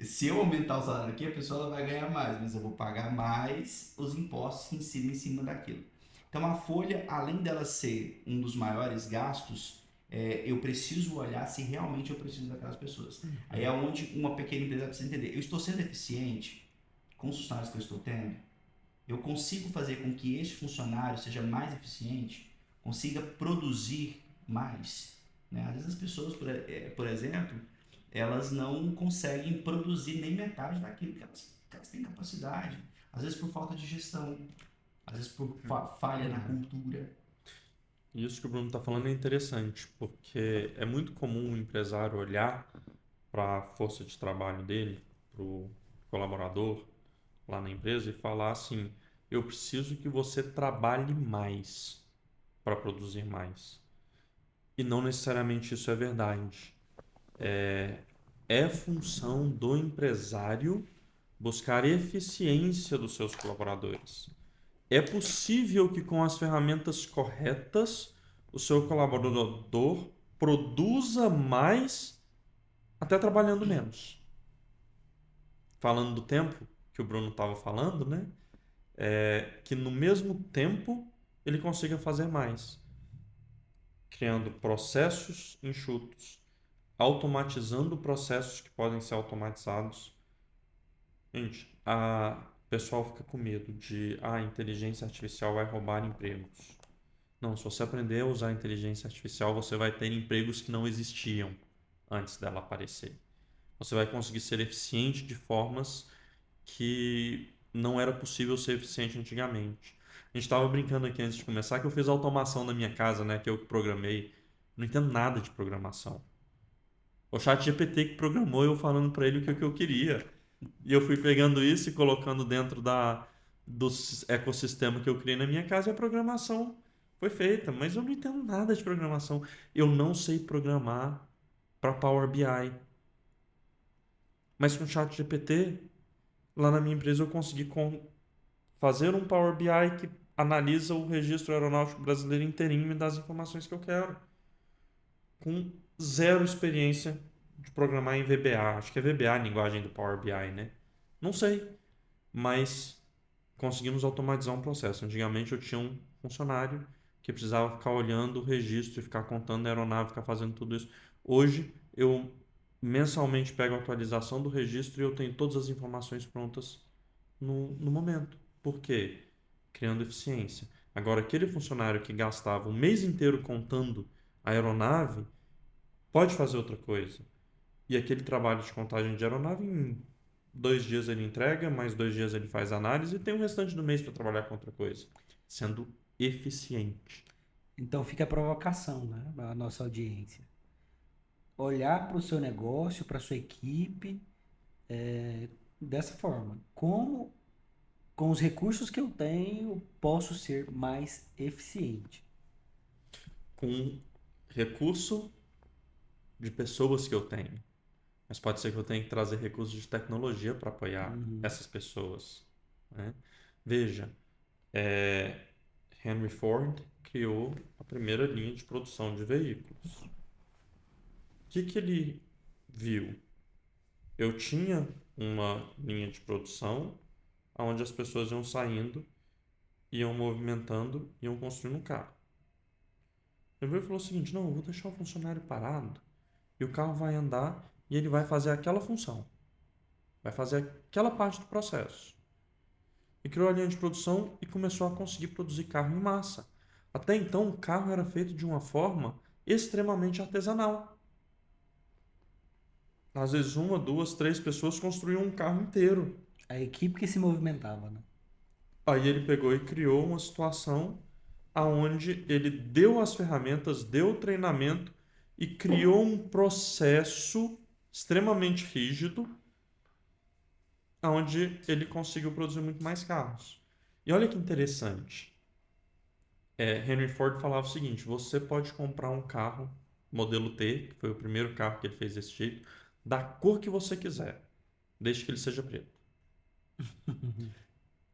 se eu aumentar o salário aqui, a pessoa vai ganhar mais, mas eu vou pagar mais os impostos que incidem em cima daquilo. Então a folha, além dela ser um dos maiores gastos, eu preciso olhar se realmente eu preciso daquelas pessoas. Aí é onde uma pequena empresa precisa entender. Eu estou sendo eficiente com os funcionários que eu estou tendo? Eu consigo fazer com que este funcionário seja mais eficiente? Consiga produzir mais? Né? Às vezes as pessoas, por exemplo, elas não conseguem produzir nem metade daquilo que elas têm capacidade. Às vezes por falta de gestão, às vezes por falha na cultura. Isso que o Bruno está falando é interessante, porque é muito comum o empresário olhar para a força de trabalho dele, para o colaborador lá na empresa e falar assim: eu preciso que você trabalhe mais para produzir mais. E não necessariamente isso é verdade. É função do empresário buscar eficiência dos seus colaboradores. É possível que com as ferramentas corretas o seu colaborador produza mais até trabalhando menos. Falando do tempo que o Bruno estava falando, né? Que no mesmo tempo ele consiga fazer mais, criando processos enxutos, automatizando processos que podem ser automatizados. Gente, o pessoal fica com medo de a inteligência artificial vai roubar empregos. Não, se você aprender a usar a inteligência artificial, você vai ter empregos que não existiam antes dela aparecer. Você vai conseguir ser eficiente de formas que não era possível ser eficiente antigamente. A gente estava brincando aqui antes de começar que eu fiz automação na minha casa, né, que eu programei. Não entendo nada de programação. O chat GPT que programou eu falando para ele o que eu queria. E eu fui pegando isso e colocando dentro do ecossistema que eu criei na minha casa e a programação foi feita. Mas eu não entendo nada de programação. Eu não sei programar para Power BI. Mas com o chat GPT, lá na minha empresa eu consegui fazer um Power BI que analisa o registro aeronáutico brasileiro inteirinho e me dá as informações que eu quero. Com zero experiência de programar em VBA. Acho que é VBA a linguagem do Power BI, né? Não sei. Mas conseguimos automatizar um processo. Antigamente eu tinha um funcionário que precisava ficar olhando o registro e ficar contando a aeronave, ficar fazendo tudo isso. Hoje eu mensalmente pego a atualização do registro e eu tenho todas as informações prontas no momento. Por quê? Criando eficiência. Agora, aquele funcionário que gastava um mês inteiro contando a aeronave pode fazer outra coisa. E aquele trabalho de contagem de aeronave, em 2 dias ele entrega, mais 2 dias ele faz análise e tem o restante do mês para trabalhar com outra coisa, sendo eficiente. Então fica a provocação, né, a nossa audiência. Olhar para o seu negócio, para a sua equipe, dessa forma. Como, com os recursos que eu tenho, posso ser mais eficiente? Com recurso de pessoas que eu tenho. Mas pode ser que eu tenha que trazer recursos de tecnologia para apoiar essas pessoas, né? Veja, Henry Ford criou a primeira linha de produção de veículos. O que ele viu? Eu tinha uma linha de produção onde as pessoas iam saindo, iam movimentando, iam construindo um carro. Ele falou o seguinte: não, eu vou deixar o funcionário parado e o carro vai andar e ele vai fazer aquela função, vai fazer aquela parte do processo. E criou a linha de produção e começou a conseguir produzir carro em massa. Até então, o carro era feito de uma forma extremamente artesanal. Às vezes, 1, 2, 3 pessoas construíam um carro inteiro. A equipe que se movimentava, né? Aí ele pegou e criou uma situação onde ele deu as ferramentas, deu o treinamento e criou um processo extremamente rígido onde ele conseguiu produzir muito mais carros. E olha que interessante. Henry Ford falava o seguinte: você pode comprar um carro modelo T, que foi o primeiro carro que ele fez desse jeito, da cor que você quiser, desde que ele seja preto.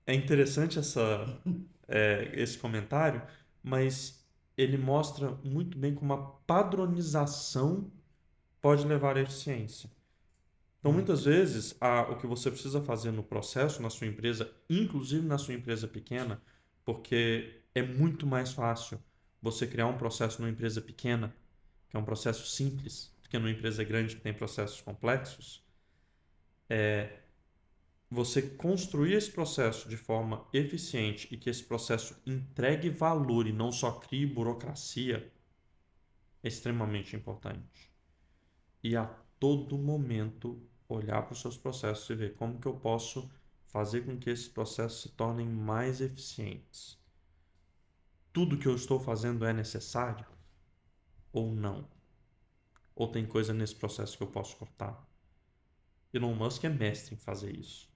É interessante esse comentário, mas ele mostra muito bem como a padronização pode levar à eficiência. Então, muitas vezes, o que você precisa fazer no processo, na sua empresa, inclusive na sua empresa pequena, porque é muito mais fácil você criar um processo numa empresa pequena, que é um processo simples, do que numa empresa grande que tem processos complexos, você construir esse processo de forma eficiente e que esse processo entregue valor e não só crie burocracia é extremamente importante. E a todo momento olhar para os seus processos e ver como que eu posso fazer com que esses processos se tornem mais eficientes. Tudo que eu estou fazendo é necessário ou não? Ou tem coisa nesse processo que eu posso cortar? Elon Musk é mestre em fazer isso,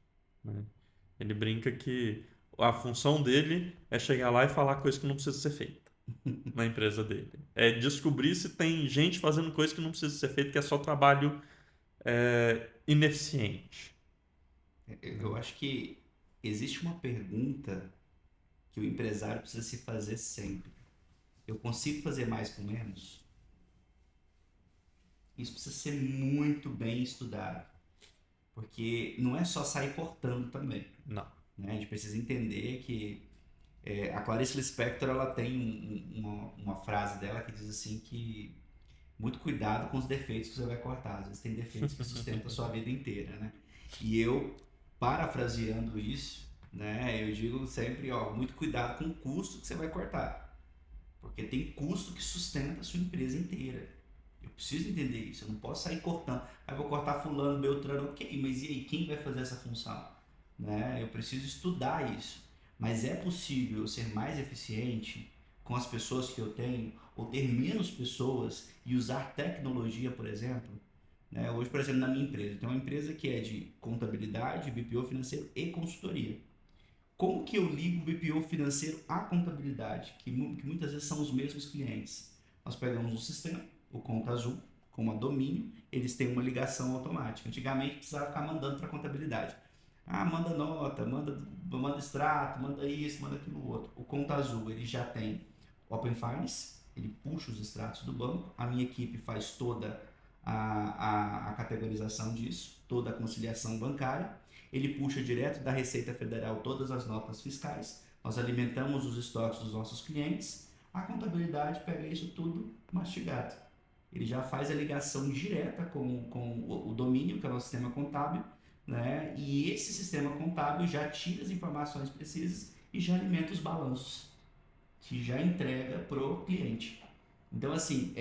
né? Ele brinca que a função dele é chegar lá e falar coisa que não precisa ser feita na empresa dele. É descobrir se tem gente fazendo coisa que não precisa ser feita, que é só trabalho ineficiente. Eu acho que existe uma pergunta que o empresário precisa se fazer sempre. Eu consigo fazer mais com menos? Isso precisa ser muito bem estudado, porque não é só sair cortando também, Não. né? A gente precisa entender que a Clarice Lispector ela tem uma frase dela que diz assim que muito cuidado com os defeitos que você vai cortar. Às vezes tem defeitos que sustentam a sua vida inteira, né? E eu, parafraseando isso, né, eu digo sempre, ó, muito cuidado com o custo que você vai cortar. Porque tem custo que sustenta a sua empresa inteira. Eu preciso entender isso, eu não posso sair cortando. Aí vou cortar fulano, beltrano, ok, mas e aí, quem vai fazer essa função? Né? Eu preciso estudar isso. Mas é possível eu ser mais eficiente com as pessoas que eu tenho, ou ter menos pessoas e usar tecnologia, por exemplo. Né? Hoje, por exemplo, na minha empresa, eu tenho uma empresa que é de contabilidade, BPO financeiro e consultoria. Como que eu ligo o BPO financeiro à contabilidade, que muitas vezes são os mesmos clientes? Nós pegamos um sistema, o Conta Azul, como a domínio, eles têm uma ligação automática. Antigamente precisava ficar mandando para a contabilidade. Ah, manda nota, manda extrato, manda isso, manda aquilo outro. O Conta Azul, ele já tem Open Finance, ele puxa os extratos do banco, a minha equipe faz toda a categorização disso, toda a conciliação bancária, ele puxa direto da Receita Federal todas as notas fiscais, nós alimentamos os estoques dos nossos clientes, a contabilidade pega isso tudo mastigado. Ele já faz a ligação direta com o domínio, que é o nosso sistema contábil, né? E esse sistema contábil já tira as informações precisas e já alimenta os balanços, que já entrega para o cliente. Então, assim,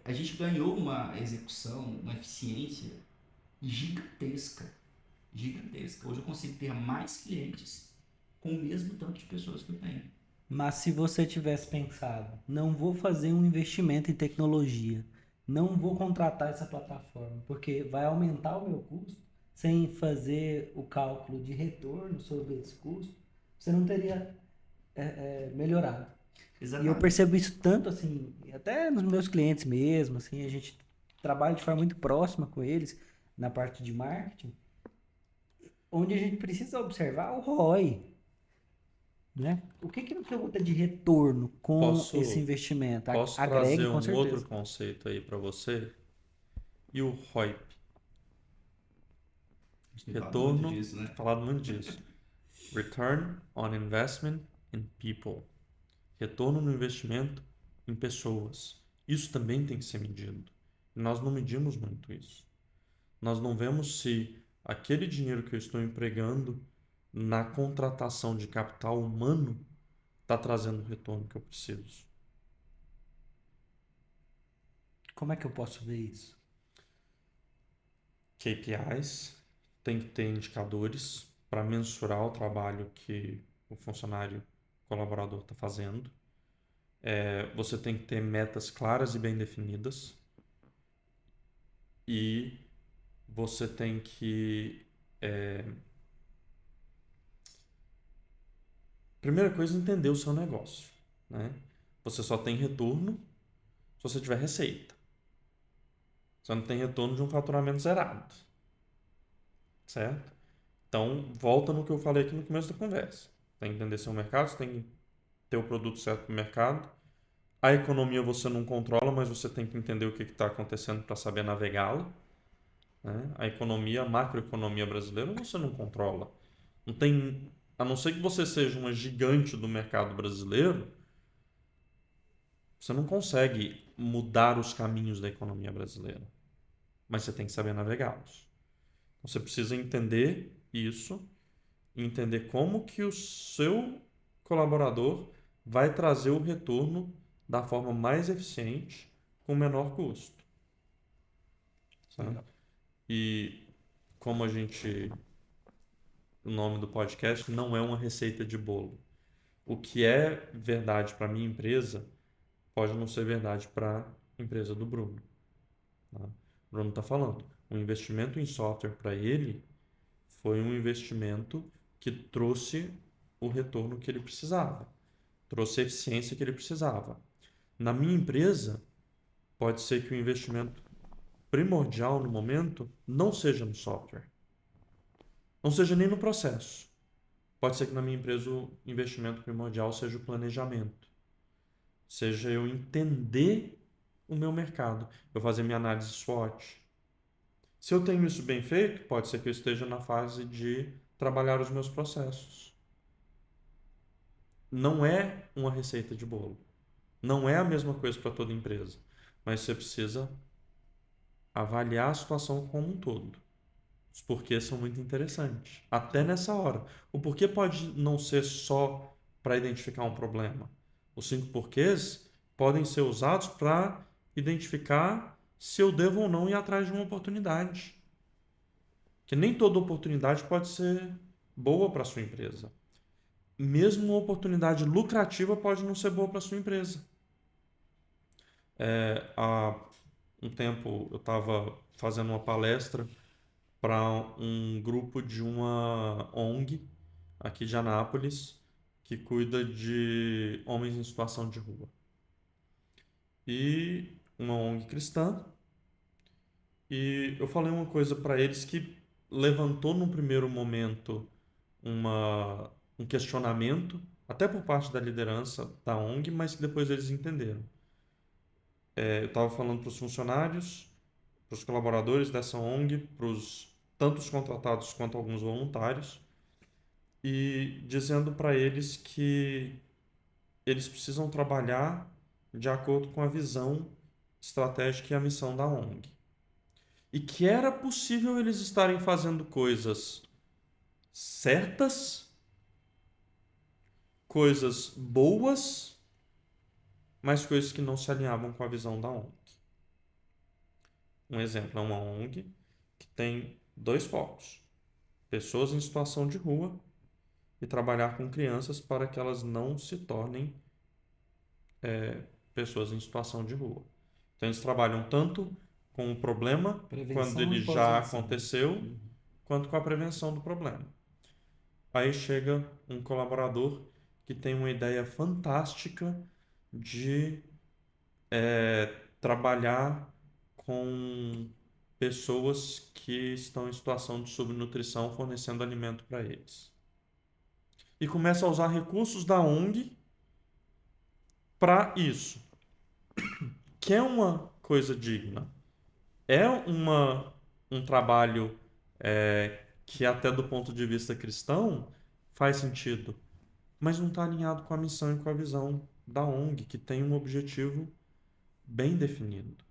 a gente ganhou uma execução, uma eficiência gigantesca. Gigantesca. Hoje eu consigo ter mais clientes com o mesmo tanto de pessoas que eu tenho. Mas se você tivesse pensado, não vou fazer um investimento em tecnologia, não vou contratar essa plataforma, porque vai aumentar o meu custo, sem fazer o cálculo de retorno sobre esse custo, você não teria melhorado. E eu Exatamente. percebo isso tanto assim, até nos meus clientes mesmo, assim, a gente trabalha de forma muito próxima com eles na parte de marketing, onde a gente precisa observar o ROI, né? O que eu vou ter de retorno com esse Posso, investimento? posso Agregue, trazer com um outro certeza. conceito aí para você? E o ROIP? A gente tem falado muito Retorno, disso, né? falado muito disso. Return on Investment in People. Retorno no investimento em pessoas. Isso também tem que ser medido. E nós não medimos muito isso. Nós não vemos se aquele dinheiro que eu estou empregando na contratação de capital humano está trazendo o retorno que eu preciso. Como é que eu posso ver isso? KPIs, tem que ter indicadores para mensurar o trabalho que o funcionário colaborador está fazendo. Você tem que ter metas claras e bem definidas. E você tem que... primeira coisa, entender o seu negócio, né? Você só tem retorno se você tiver receita. Você não tem retorno de um faturamento zerado, certo? Então, volta no que eu falei aqui no começo da conversa. Tem que entender seu mercado, você tem que ter o produto certo para o mercado. A economia você não controla, mas você tem que entender o que está acontecendo para saber navegá-la, né? A economia, a macroeconomia brasileira, você não controla. Não tem, a não ser que você seja uma gigante do mercado brasileiro, você não consegue mudar os caminhos da economia brasileira, mas você tem que saber navegá-los. Então, você precisa entender isso e entender como que o seu colaborador vai trazer o retorno da forma mais eficiente com menor custo. Sabe? Legal. E como o nome do podcast não é uma receita de bolo. O que é verdade para a minha empresa pode não ser verdade para a empresa do Bruno. Tá? O Bruno está falando. O investimento em software para ele foi um investimento que trouxe o retorno que ele precisava, trouxe a eficiência que ele precisava. Na minha empresa, pode ser que o investimento primordial no momento não seja no software, não seja nem no processo. Pode ser que na minha empresa o investimento primordial seja o planejamento, seja eu entender o meu mercado, eu fazer minha análise SWOT. Se eu tenho isso bem feito, pode ser que eu esteja na fase de trabalhar os meus processos. Não é uma receita de bolo. Não é a mesma coisa para toda empresa, mas você precisa avaliar a situação como um todo. Os porquês são muito interessantes. Até nessa hora. O porquê pode não ser só para identificar um problema. Os 5 porquês podem ser usados para identificar se eu devo ou não ir atrás de uma oportunidade. Que nem toda oportunidade pode ser boa para a sua empresa. Mesmo uma oportunidade lucrativa pode não ser boa para a sua empresa. Há um tempo eu estava fazendo uma palestra para um grupo de uma ONG aqui de Anápolis que cuida de homens em situação de rua. E uma ONG cristã. E eu falei uma coisa para eles que levantou num primeiro momento um questionamento, até por parte da liderança da ONG, mas que depois eles entenderam. Eu estava falando para os funcionários, para os colaboradores dessa ONG, para os tanto os contratados quanto alguns voluntários, e dizendo para eles que eles precisam trabalhar de acordo com a visão estratégica e a missão da ONG. E que era possível eles estarem fazendo coisas certas, coisas boas, mas coisas que não se alinhavam com a visão da ONG. Um exemplo é uma ONG que tem 2 focos: pessoas em situação de rua e trabalhar com crianças para que elas não se tornem pessoas em situação de rua. Então eles trabalham tanto com o problema, quando Prevenção ele e já pós-ação. aconteceu, quanto com a prevenção do problema. Aí chega um colaborador que tem uma ideia fantástica de trabalhar com pessoas que estão em situação de subnutrição, fornecendo alimento para eles. E começa a usar recursos da ONG para isso. Que é uma coisa digna. É um trabalho que até do ponto de vista cristão faz sentido, mas não está alinhado com a missão e com a visão da ONG, que tem um objetivo bem definido,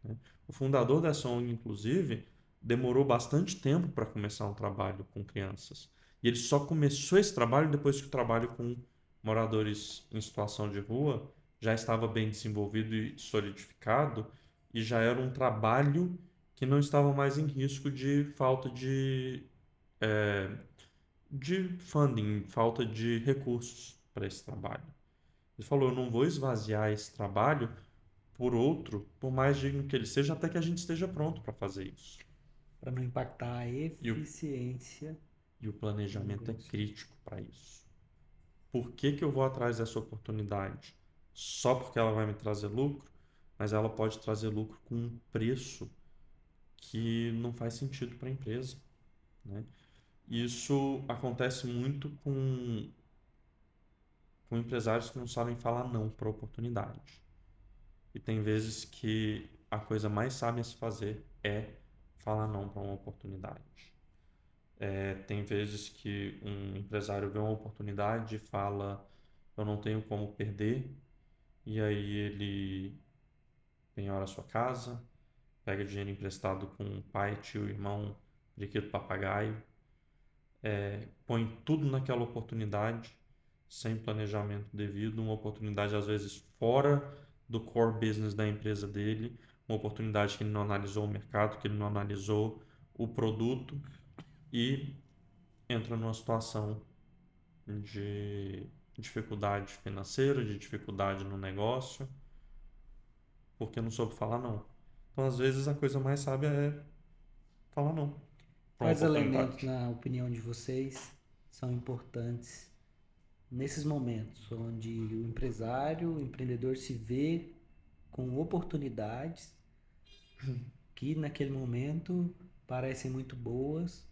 né? O fundador dessa ONG, inclusive, demorou bastante tempo para começar um trabalho com crianças. E ele só começou esse trabalho depois que o trabalho com moradores em situação de rua já estava bem desenvolvido e solidificado, e já era um trabalho que não estava mais em risco de falta de funding, falta de recursos para esse trabalho. Ele falou: eu não vou esvaziar esse trabalho por outro, por mais digno que ele seja, até que a gente esteja pronto para fazer isso. Para não impactar a E eficiência. o planejamento é crítico para isso. Por que eu vou atrás dessa oportunidade? Só porque ela vai me trazer lucro, mas ela pode trazer lucro com um preço que não faz sentido para a empresa, né? Isso acontece muito com empresários que não sabem falar não para a oportunidade. E tem vezes que a coisa mais sábia a se fazer é falar não para uma oportunidade. Tem vezes que um empresário vê uma oportunidade e fala: eu não tenho como perder, e aí ele penhora a sua casa, pega dinheiro emprestado com pai, tio, irmão, brinquedo papagaio, põe tudo naquela oportunidade sem planejamento devido, uma oportunidade às vezes fora do core business da empresa dele, uma oportunidade que ele não analisou o mercado, que ele não analisou o produto, e entra numa situação de dificuldade financeira, de dificuldade no negócio, porque não soube falar não. Então, às vezes, a coisa mais sábia é falar não para uma Quais elementos, oportunidade. na opinião de vocês, são importantes nesses momentos onde o empresário, o empreendedor se vê com oportunidades que naquele momento parecem muito boas,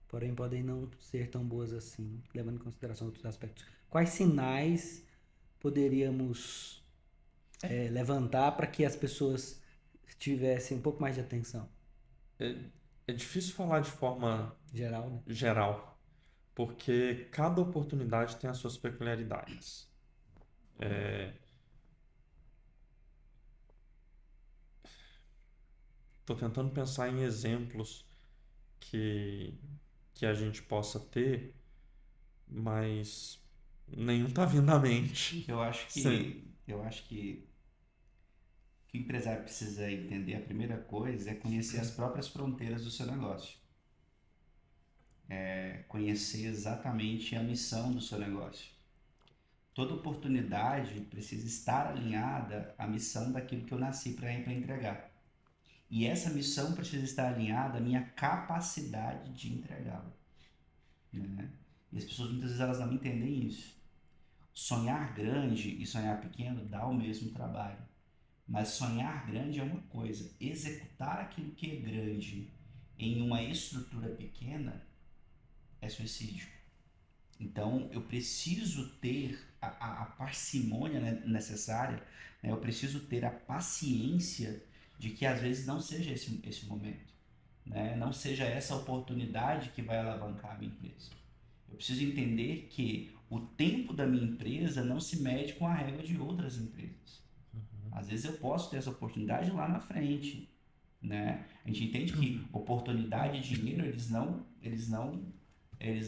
porém podem não ser tão boas assim, levando em consideração outros aspectos. Quais sinais poderíamos levantar para que as pessoas tivessem um pouco mais de atenção? É difícil falar de forma Geral, né? geral, porque cada oportunidade tem as suas peculiaridades. Estou tentando pensar em exemplos que, que a gente possa ter, mas nenhum está vindo à mente. Eu acho Sim. que, eu acho que o que o empresário precisa entender, a primeira coisa, é conhecer as próprias fronteiras do seu negócio. É conhecer exatamente a missão do seu negócio. Toda oportunidade precisa estar alinhada à missão daquilo que eu nasci para entregar. E essa missão precisa estar alinhada à minha capacidade de entregá-la, né? E as pessoas muitas vezes elas não entendem isso. Sonhar grande e sonhar pequeno dá o mesmo trabalho. Mas sonhar grande é uma coisa, executar aquilo que é grande em uma estrutura pequena é suicídio. Então eu preciso ter a parcimônia necessária, né? Eu preciso ter a paciência de que às vezes não seja esse momento, né? Não seja essa oportunidade que vai alavancar a minha empresa. Eu preciso entender que o tempo da minha empresa não se mede com a régua de outras empresas. Às vezes eu posso ter essa oportunidade lá na frente, né? A gente entende que oportunidade e dinheiro eles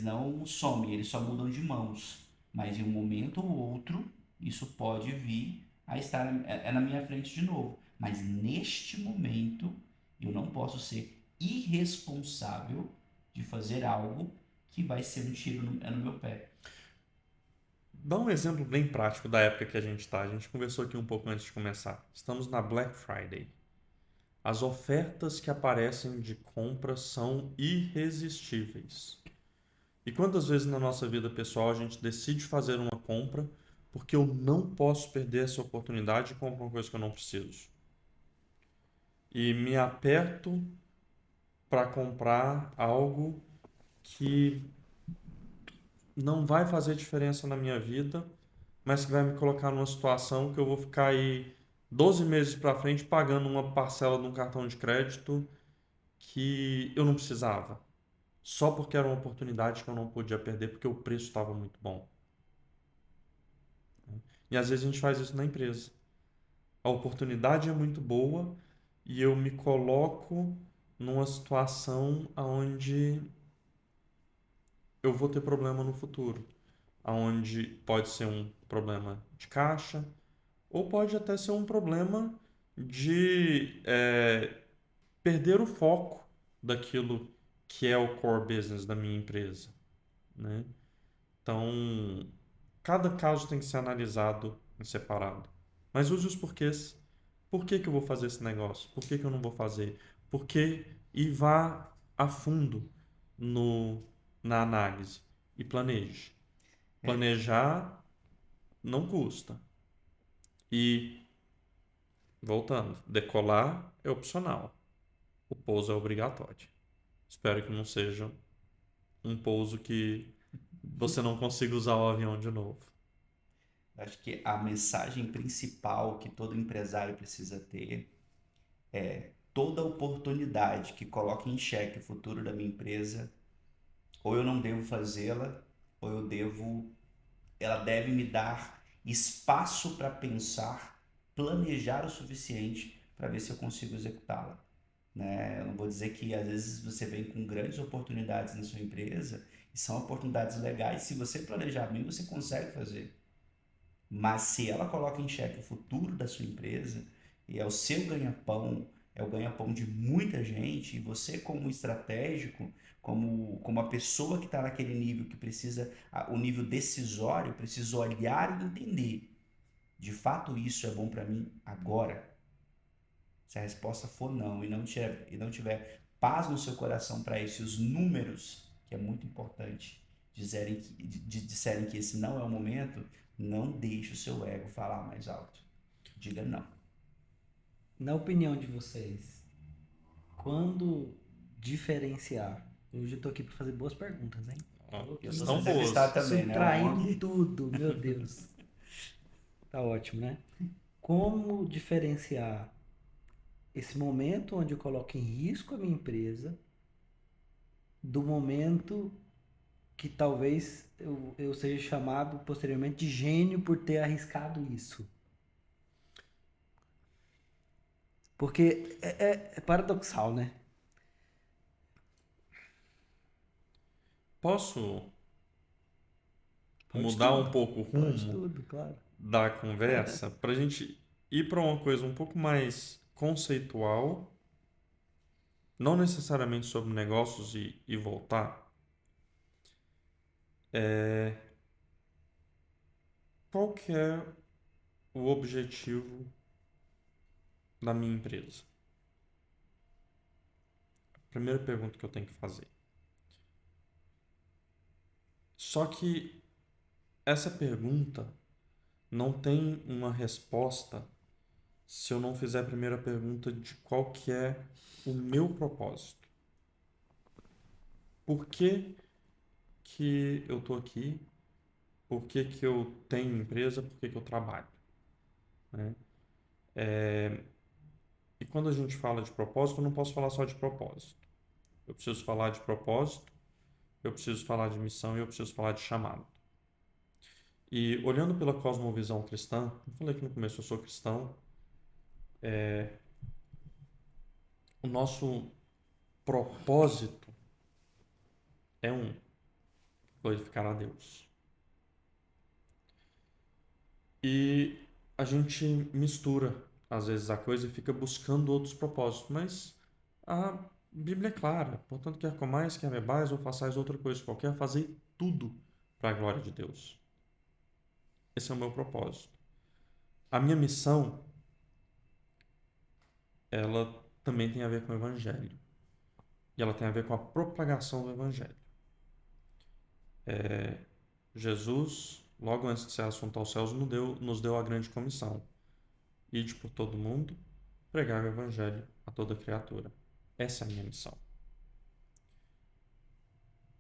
não somem, eles só mudam de mãos. Mas em um momento ou outro isso pode vir a estar na minha frente de novo. Mas neste momento eu não posso ser irresponsável de fazer algo que vai ser um tiro no meu pé. Dá um exemplo bem prático da época que a gente está. A gente conversou aqui um pouco antes de começar. Estamos na Black Friday. As ofertas que aparecem de compra são irresistíveis. E quantas vezes na nossa vida pessoal a gente decide fazer uma compra porque eu não posso perder essa oportunidade e compro uma coisa que eu não preciso? E me aperto para comprar algo que não vai fazer diferença na minha vida, mas que vai me colocar numa situação que eu vou ficar aí 12 meses para frente pagando uma parcela de um cartão de crédito que eu não precisava, só porque era uma oportunidade que eu não podia perder porque o preço estava muito bom. E às vezes a gente faz isso na empresa. A oportunidade é muito boa e eu me coloco numa situação onde eu vou ter problema no futuro, onde pode ser um problema de caixa ou pode até ser um problema de perder o foco daquilo que é o core business da minha empresa, né? Então, cada caso tem que ser analisado em separado. Mas use os porquês. Por que que eu vou fazer esse negócio? Por que que eu não vou fazer? Por que? E vá a fundo no, na análise e planeje. Planejar não custa. E, voltando, decolar é opcional. O pouso é obrigatório. Espero que não seja um pouso que você não consiga usar o avião de novo. Acho que a mensagem principal que todo empresário precisa ter é: toda oportunidade que coloque em xeque o futuro da minha empresa, ou eu não devo fazê-la, ou ela deve me dar espaço para pensar, planejar o suficiente para ver se eu consigo executá-la, né? Eu não vou dizer que às vezes você vem com grandes oportunidades na sua empresa e são oportunidades legais, se você planejar bem, você consegue fazer. Mas se ela coloca em xeque o futuro da sua empresa, e é o seu ganha-pão, é o ganha-pão de muita gente, e você como estratégico, como a pessoa que está naquele nível que precisa, o nível decisório, precisa olhar e entender, de fato isso é bom para mim agora? Se a resposta for não, e não tiver paz no seu coração para isso, e os números, que é muito importante, disserem que esse não é o momento, não deixe o seu ego falar mais alto. Diga não. Na opinião de vocês, quando diferenciar? Hoje eu tô aqui para fazer boas perguntas, hein? Eu Estão sou boas. entrevistado também, né? Subtraindo tudo, meu Deus. Tá ótimo, né? Como diferenciar esse momento onde eu coloco em risco a minha empresa do momento que talvez eu seja chamado posteriormente de gênio por ter arriscado isso? Porque é paradoxal, né? Posso Pode mudar tudo. um pouco o Pode rumo tudo, claro. da conversa para a gente ir para uma coisa um pouco mais conceitual, não necessariamente sobre negócios e voltar? Qual que é o objetivo da minha empresa? Primeira pergunta que eu tenho que fazer. Só que essa pergunta não tem uma resposta se eu não fizer a primeira pergunta de qual que é o meu propósito. Por que que eu estou aqui? Por que que eu tenho empresa? Por que que eu trabalho? Né? E quando a gente fala de propósito, eu não posso falar só de propósito. Eu preciso falar de propósito, eu preciso falar de missão e eu preciso falar de chamado. E olhando pela cosmovisão cristã, eu falei que no começo eu sou cristão, o nosso propósito é glorificar a Deus. E a gente mistura, às vezes, a coisa e fica buscando outros propósitos, mas a Bíblia é clara. Portanto, quer comais, quer bebais ou façais outra coisa qualquer, fazei tudo para a glória de Deus. Esse é o meu propósito. A minha missão, ela também tem a ver com o Evangelho. E ela tem a ver com a propagação do Evangelho. Jesus, logo antes de ser assunto aos céus, nos deu a grande comissão. Ide por todo mundo, pregar o Evangelho a toda criatura. Essa é a minha missão.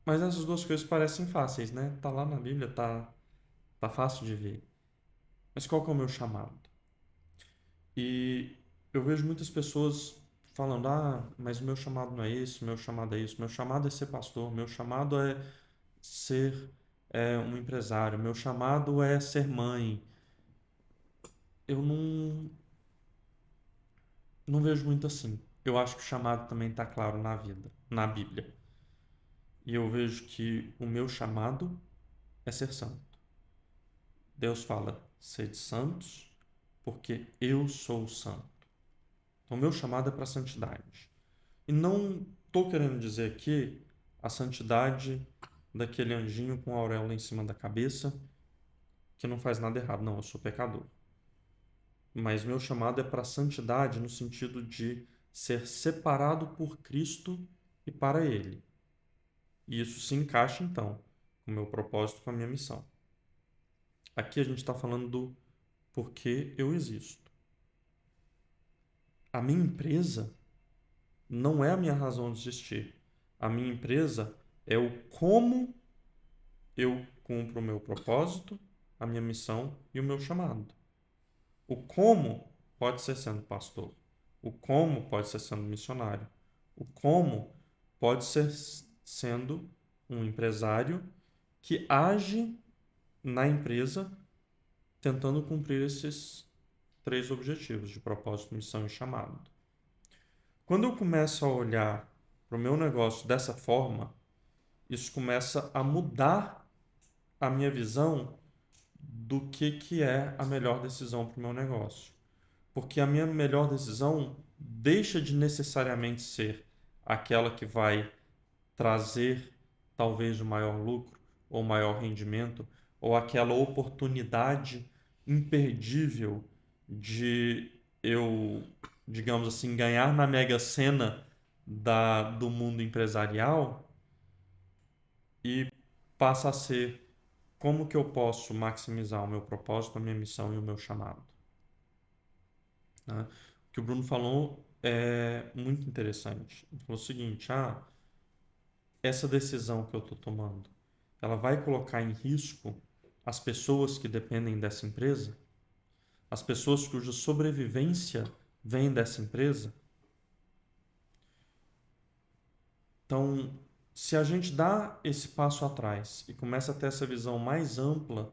Mas essas duas coisas parecem fáceis, né? Tá lá na Bíblia, tá fácil de ver. Mas qual que é o meu chamado? E eu vejo muitas pessoas falando, mas o meu chamado não é isso, meu chamado é isso, meu chamado é ser pastor, meu chamado é ser um empresário, meu chamado é ser mãe. Eu não vejo muito assim. Eu acho que o chamado também está claro na vida, na Bíblia. E eu vejo que o meu chamado é ser santo. Deus fala, sede santos, porque eu sou santo. Então, o meu chamado é para a santidade. E não estou querendo dizer aqui a santidade daquele anjinho com a auréola em cima da cabeça, que não faz nada errado. Não, eu sou pecador. Mas meu chamado é para a santidade no sentido de ser separado por Cristo e para Ele. E isso se encaixa, então, com o meu propósito, com a minha missão. Aqui a gente está falando do porquê eu existo. A minha empresa não é a minha razão de existir. A minha empresa é o como eu cumpro o meu propósito, a minha missão e o meu chamado. O como pode ser sendo pastor. O como pode ser sendo missionário. O como pode ser sendo um empresário que age na empresa tentando cumprir esses 3 objetivos de propósito, missão e chamado. Quando eu começo a olhar para o meu negócio dessa forma, isso começa a mudar a minha visão do que é a melhor decisão para o meu negócio. Porque a minha melhor decisão deixa de necessariamente ser aquela que vai trazer talvez o maior lucro ou maior rendimento ou aquela oportunidade imperdível de eu, digamos assim, ganhar na Mega Sena do mundo empresarial e passa a ser como que eu posso maximizar o meu propósito, a minha missão e o meu chamado, né? O que o Bruno falou é muito interessante. Ele falou o seguinte: essa decisão que eu estou tomando, ela vai colocar em risco as pessoas que dependem dessa empresa, as pessoas cuja sobrevivência vem dessa empresa. Então, se a gente dá esse passo atrás e começa a ter essa visão mais ampla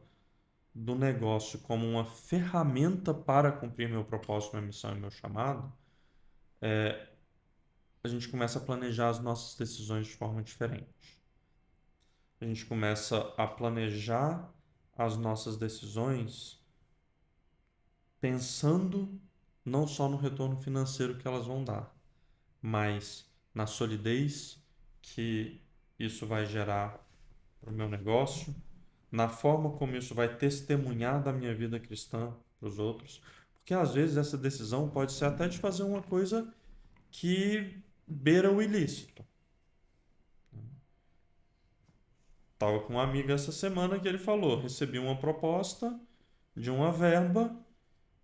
do negócio como uma ferramenta para cumprir meu propósito, minha missão e meu chamado, a gente começa a planejar as nossas decisões de forma diferente. A gente começa a planejar as nossas decisões pensando não só no retorno financeiro que elas vão dar, mas na solidez que isso vai gerar para o meu negócio, na forma como isso vai testemunhar da minha vida cristã para os outros, porque às vezes essa decisão pode ser até de fazer uma coisa que beira o ilícito. Estava com um amigo essa semana que ele falou: recebi uma proposta de uma verba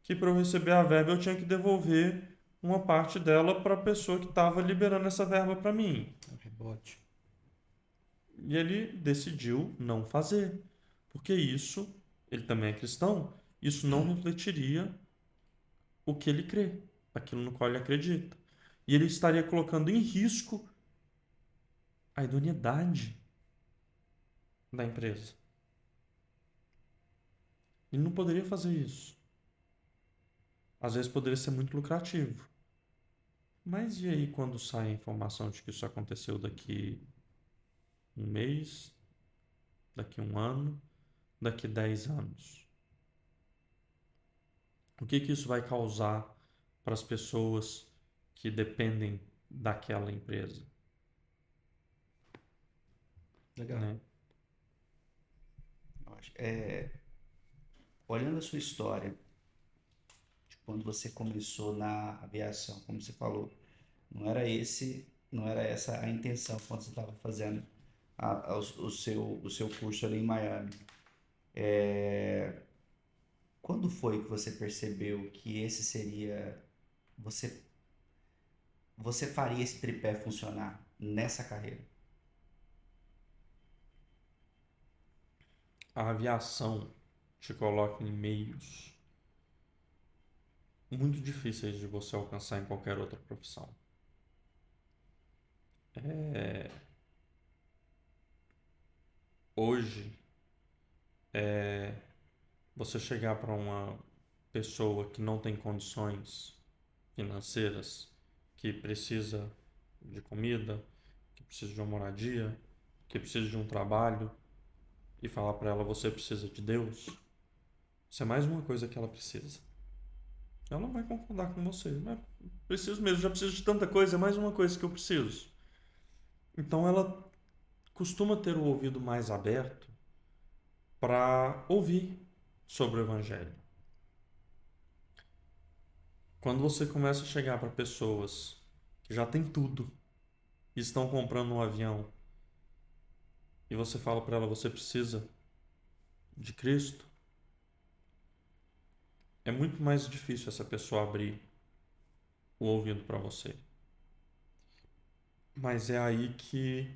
que para eu receber a verba eu tinha que devolver uma parte dela para a pessoa que estava liberando essa verba para mim. Rebote. E ele decidiu não fazer, porque isso, ele também é cristão, isso não refletiria o que ele crê, aquilo no qual ele acredita. E ele estaria colocando em risco a idoneidade da empresa. Ele não poderia fazer isso. Às vezes poderia ser muito lucrativo. Mas e aí quando sai a informação de que isso aconteceu daqui um mês, daqui um ano, daqui 10 anos? O que isso vai causar para as pessoas que dependem daquela empresa, Legal. né? Olhando a sua história, de quando você começou na aviação, como você falou, não era essa a intenção quando você estava fazendo o seu curso ali em Miami. Quando foi que você percebeu que esse seria, você, você faria esse tripé funcionar nessa carreira? A aviação te coloca em meios muito difíceis de você alcançar em qualquer outra profissão. Hoje, você chegar para uma pessoa que não tem condições financeiras, que precisa de comida, que precisa de uma moradia, que precisa de um trabalho, e falar para ela: você precisa de Deus, isso é mais uma coisa que ela precisa. Ela vai concordar com você: mas preciso mesmo, já preciso de tanta coisa, é mais uma coisa que eu preciso. Então ela costuma ter o ouvido mais aberto para ouvir sobre o Evangelho. Quando você começa a chegar para pessoas que já têm tudo e estão comprando um avião, e você fala para ela: você precisa de Cristo, é muito mais difícil essa pessoa abrir o ouvido para você. Mas é aí que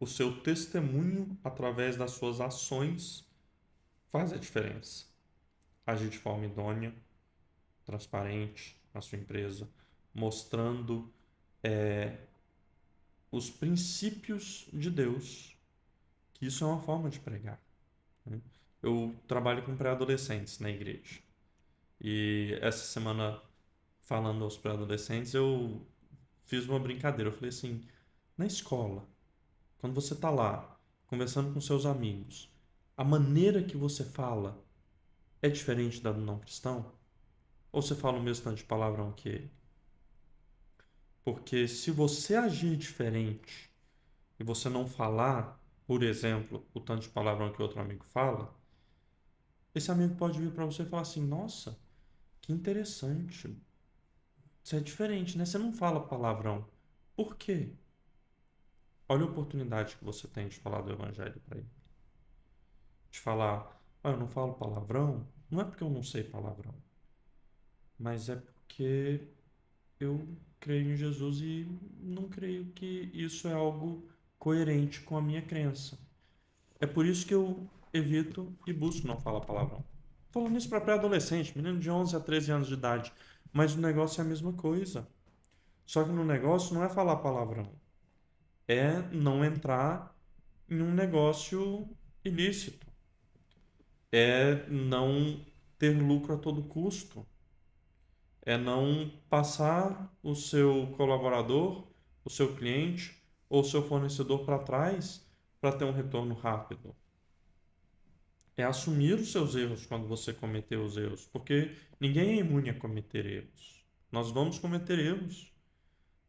o seu testemunho, através das suas ações, faz a diferença. Agir de forma idônea, transparente na sua empresa, mostrando os princípios de Deus, que isso é uma forma de pregar, né? Eu trabalho com pré-adolescentes na igreja. E essa semana, falando aos pré-adolescentes, eu fiz uma brincadeira. Eu falei assim: na escola, quando você está lá, conversando com seus amigos, a maneira que você fala é diferente da do não cristão? Ou você fala o mesmo tanto de palavrão que ele? Porque se você agir diferente e você não falar, por exemplo, o tanto de palavrão que outro amigo fala, esse amigo pode vir para você e falar assim: nossa, que interessante, você é diferente, né? Você não fala palavrão. Por quê? Olha a oportunidade que você tem de falar do evangelho para ele. falar, eu não falo palavrão, não é porque eu não sei palavrão, mas é porque eu creio em Jesus e não creio que isso é algo coerente com a minha crença. É por isso que eu evito e busco não falar palavrão. Falando isso para pré-adolescente, menino de 11 a 13 anos de idade, mas o negócio é a mesma coisa. Só que no negócio não é falar palavrão, é não entrar em um negócio ilícito, é não ter lucro a todo custo, é não passar o seu colaborador, o seu cliente ou o seu fornecedor para trás para ter um retorno rápido. É assumir os seus erros quando você cometer os erros, porque ninguém é imune a cometer erros. Nós vamos cometer erros.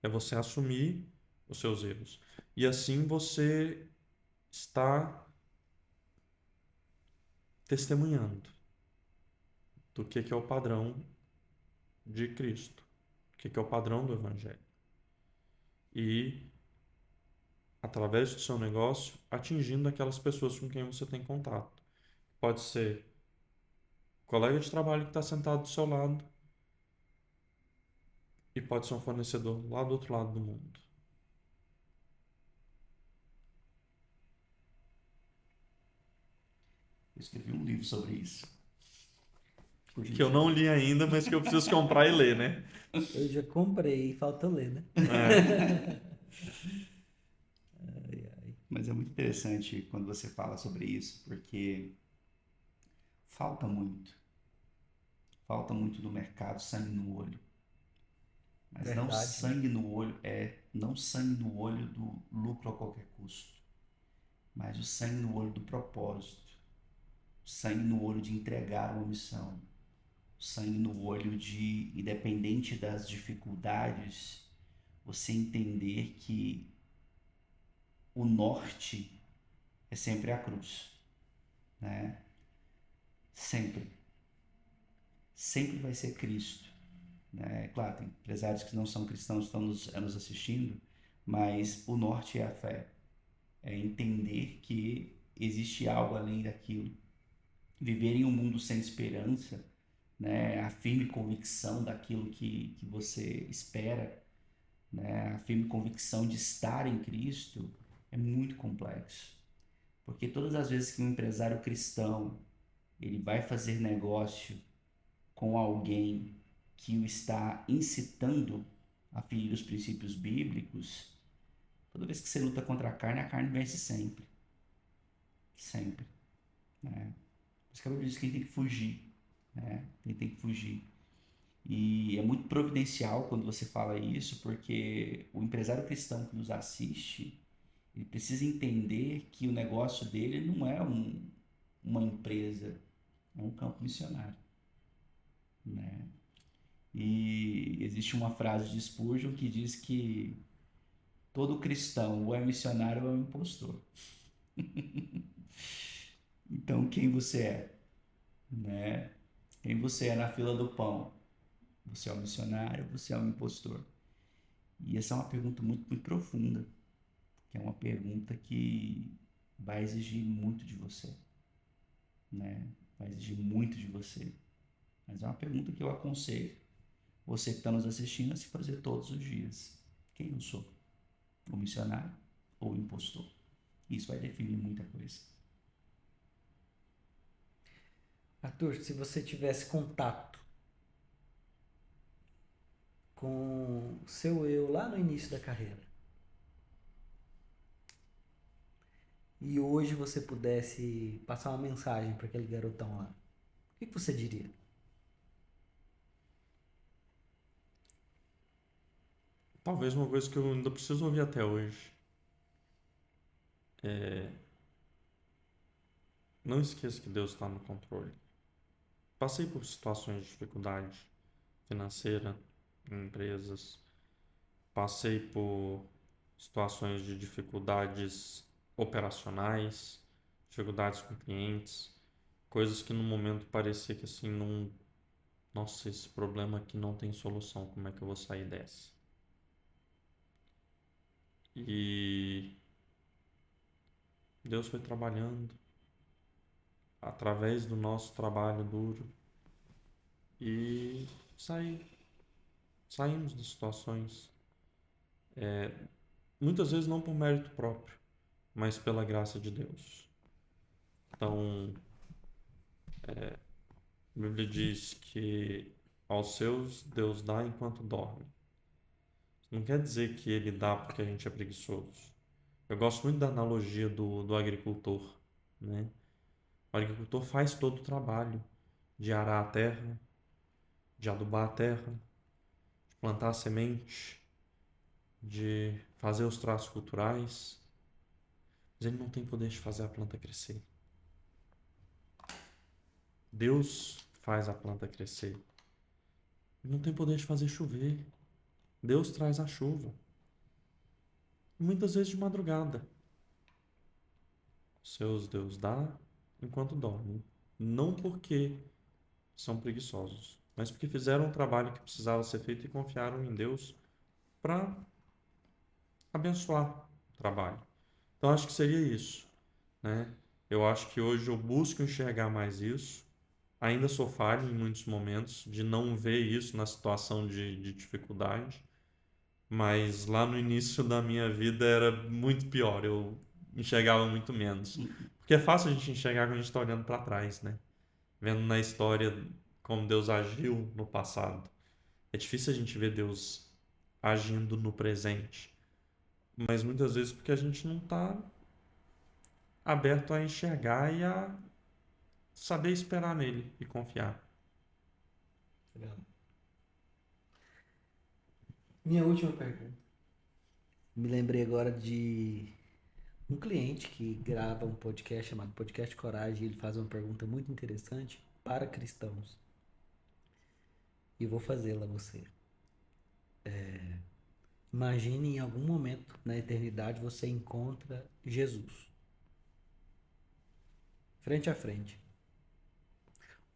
É você assumir os seus erros. E assim você está testemunhando do que é o padrão de Cristo, o que é o padrão do Evangelho. E, através do seu negócio, atingindo aquelas pessoas com quem você tem contato. Pode ser o colega de trabalho que está sentado do seu lado e pode ser um fornecedor lá do outro lado do mundo. Eu escrevi um livro sobre isso. Por Que eu não gentileza. li ainda, mas que eu preciso comprar e ler, né? Eu já comprei, falta ler, né? É. Ai, ai. Mas é muito interessante quando você fala sobre isso, porque falta muito. Falta muito no mercado sangue no olho. Mas não Verdade, né? sangue no olho, não sangue no olho do lucro a qualquer custo, mas o sangue no olho do propósito, o sangue no olho de entregar uma missão, o sangue no olho de, independente das dificuldades, você entender que o norte é sempre a cruz, né? Sempre. Sempre vai ser Cristo, né? Claro, tem empresários que não são cristãos que estão nos assistindo, mas o norte é a fé. É entender que existe algo além daquilo. Viver em um mundo sem esperança, né? A firme convicção daquilo que você espera, né? A firme convicção de estar em Cristo é muito complexo. Porque todas as vezes que um empresário cristão ele vai fazer negócio com alguém que o está incitando a ferir os princípios bíblicos, toda vez que você luta contra a carne vence sempre. Sempre. Né? Por isso que a Bíblia diz que tem que fugir. Né? Tem que fugir. E é muito providencial quando você fala isso, porque o empresário cristão que nos assiste, ele precisa entender que o negócio dele não é uma empresa, é um campo missionário. Né? E existe uma frase de Spurgeon que diz que todo cristão ou é missionário ou é um impostor. Então, quem você é? Né? Quem você é na fila do pão? Você é um missionário ou você é um impostor? E essa é uma pergunta muito, muito profunda, que é uma pergunta que vai exigir muito de você, né? Vai exigir muito de você. Mas é uma pergunta que eu aconselho você que está nos assistindo a se fazer todos os dias. Quem eu sou? O missionário ou o impostor? Isso vai definir muita coisa. Arthur, se você tivesse contato com o seu eu lá no início da carreira e hoje você pudesse passar uma mensagem para aquele garotão lá, o que você diria? Talvez uma coisa que eu ainda preciso ouvir até hoje. É, não esqueça que Deus está no controle. Passei por situações de dificuldade financeira em empresas. Passei por situações de dificuldades operacionais, dificuldades com clientes, coisas que no momento parecia que assim não, nossa, esse problema aqui não tem solução, como é que eu vou sair dessa? E Deus foi trabalhando, através do nosso trabalho duro e saímos de situações, muitas vezes não por mérito próprio, mas pela graça de Deus. Então, a Bíblia diz que aos seus Deus dá enquanto dorme. Não quer dizer que ele dá porque a gente é preguiçoso. Eu gosto muito da analogia do agricultor, né? O agricultor faz todo o trabalho de arar a terra, de adubar a terra, de plantar a semente, de fazer os traços culturais, mas ele não tem poder de fazer a planta crescer. Deus faz a planta crescer. Ele não tem poder de fazer chover. Deus traz a chuva. Muitas vezes de madrugada. Seus Deus dá enquanto dormem. Não porque são preguiçosos, mas porque fizeram um trabalho que precisava ser feito e confiaram em Deus para abençoar o trabalho. Então acho que seria isso, né? Eu acho que hoje eu busco enxergar mais isso. Ainda sou falho em muitos momentos de não ver isso na situação de dificuldade, mas lá no início da minha vida era muito pior, eu enxergava muito menos. Porque é fácil a gente enxergar quando a gente está olhando para trás, né? Vendo na história como Deus agiu no passado. É difícil a gente ver Deus agindo no presente, mas muitas vezes porque a gente não está aberto a enxergar e a saber esperar nele e confiar. Legal. Minha última pergunta. Me lembrei agora de um cliente que grava um podcast chamado Podcast Coragem. E ele faz uma pergunta muito interessante para cristãos. E vou fazê-la a você. Imagine em algum momento na eternidade você encontra Jesus. Frente a frente.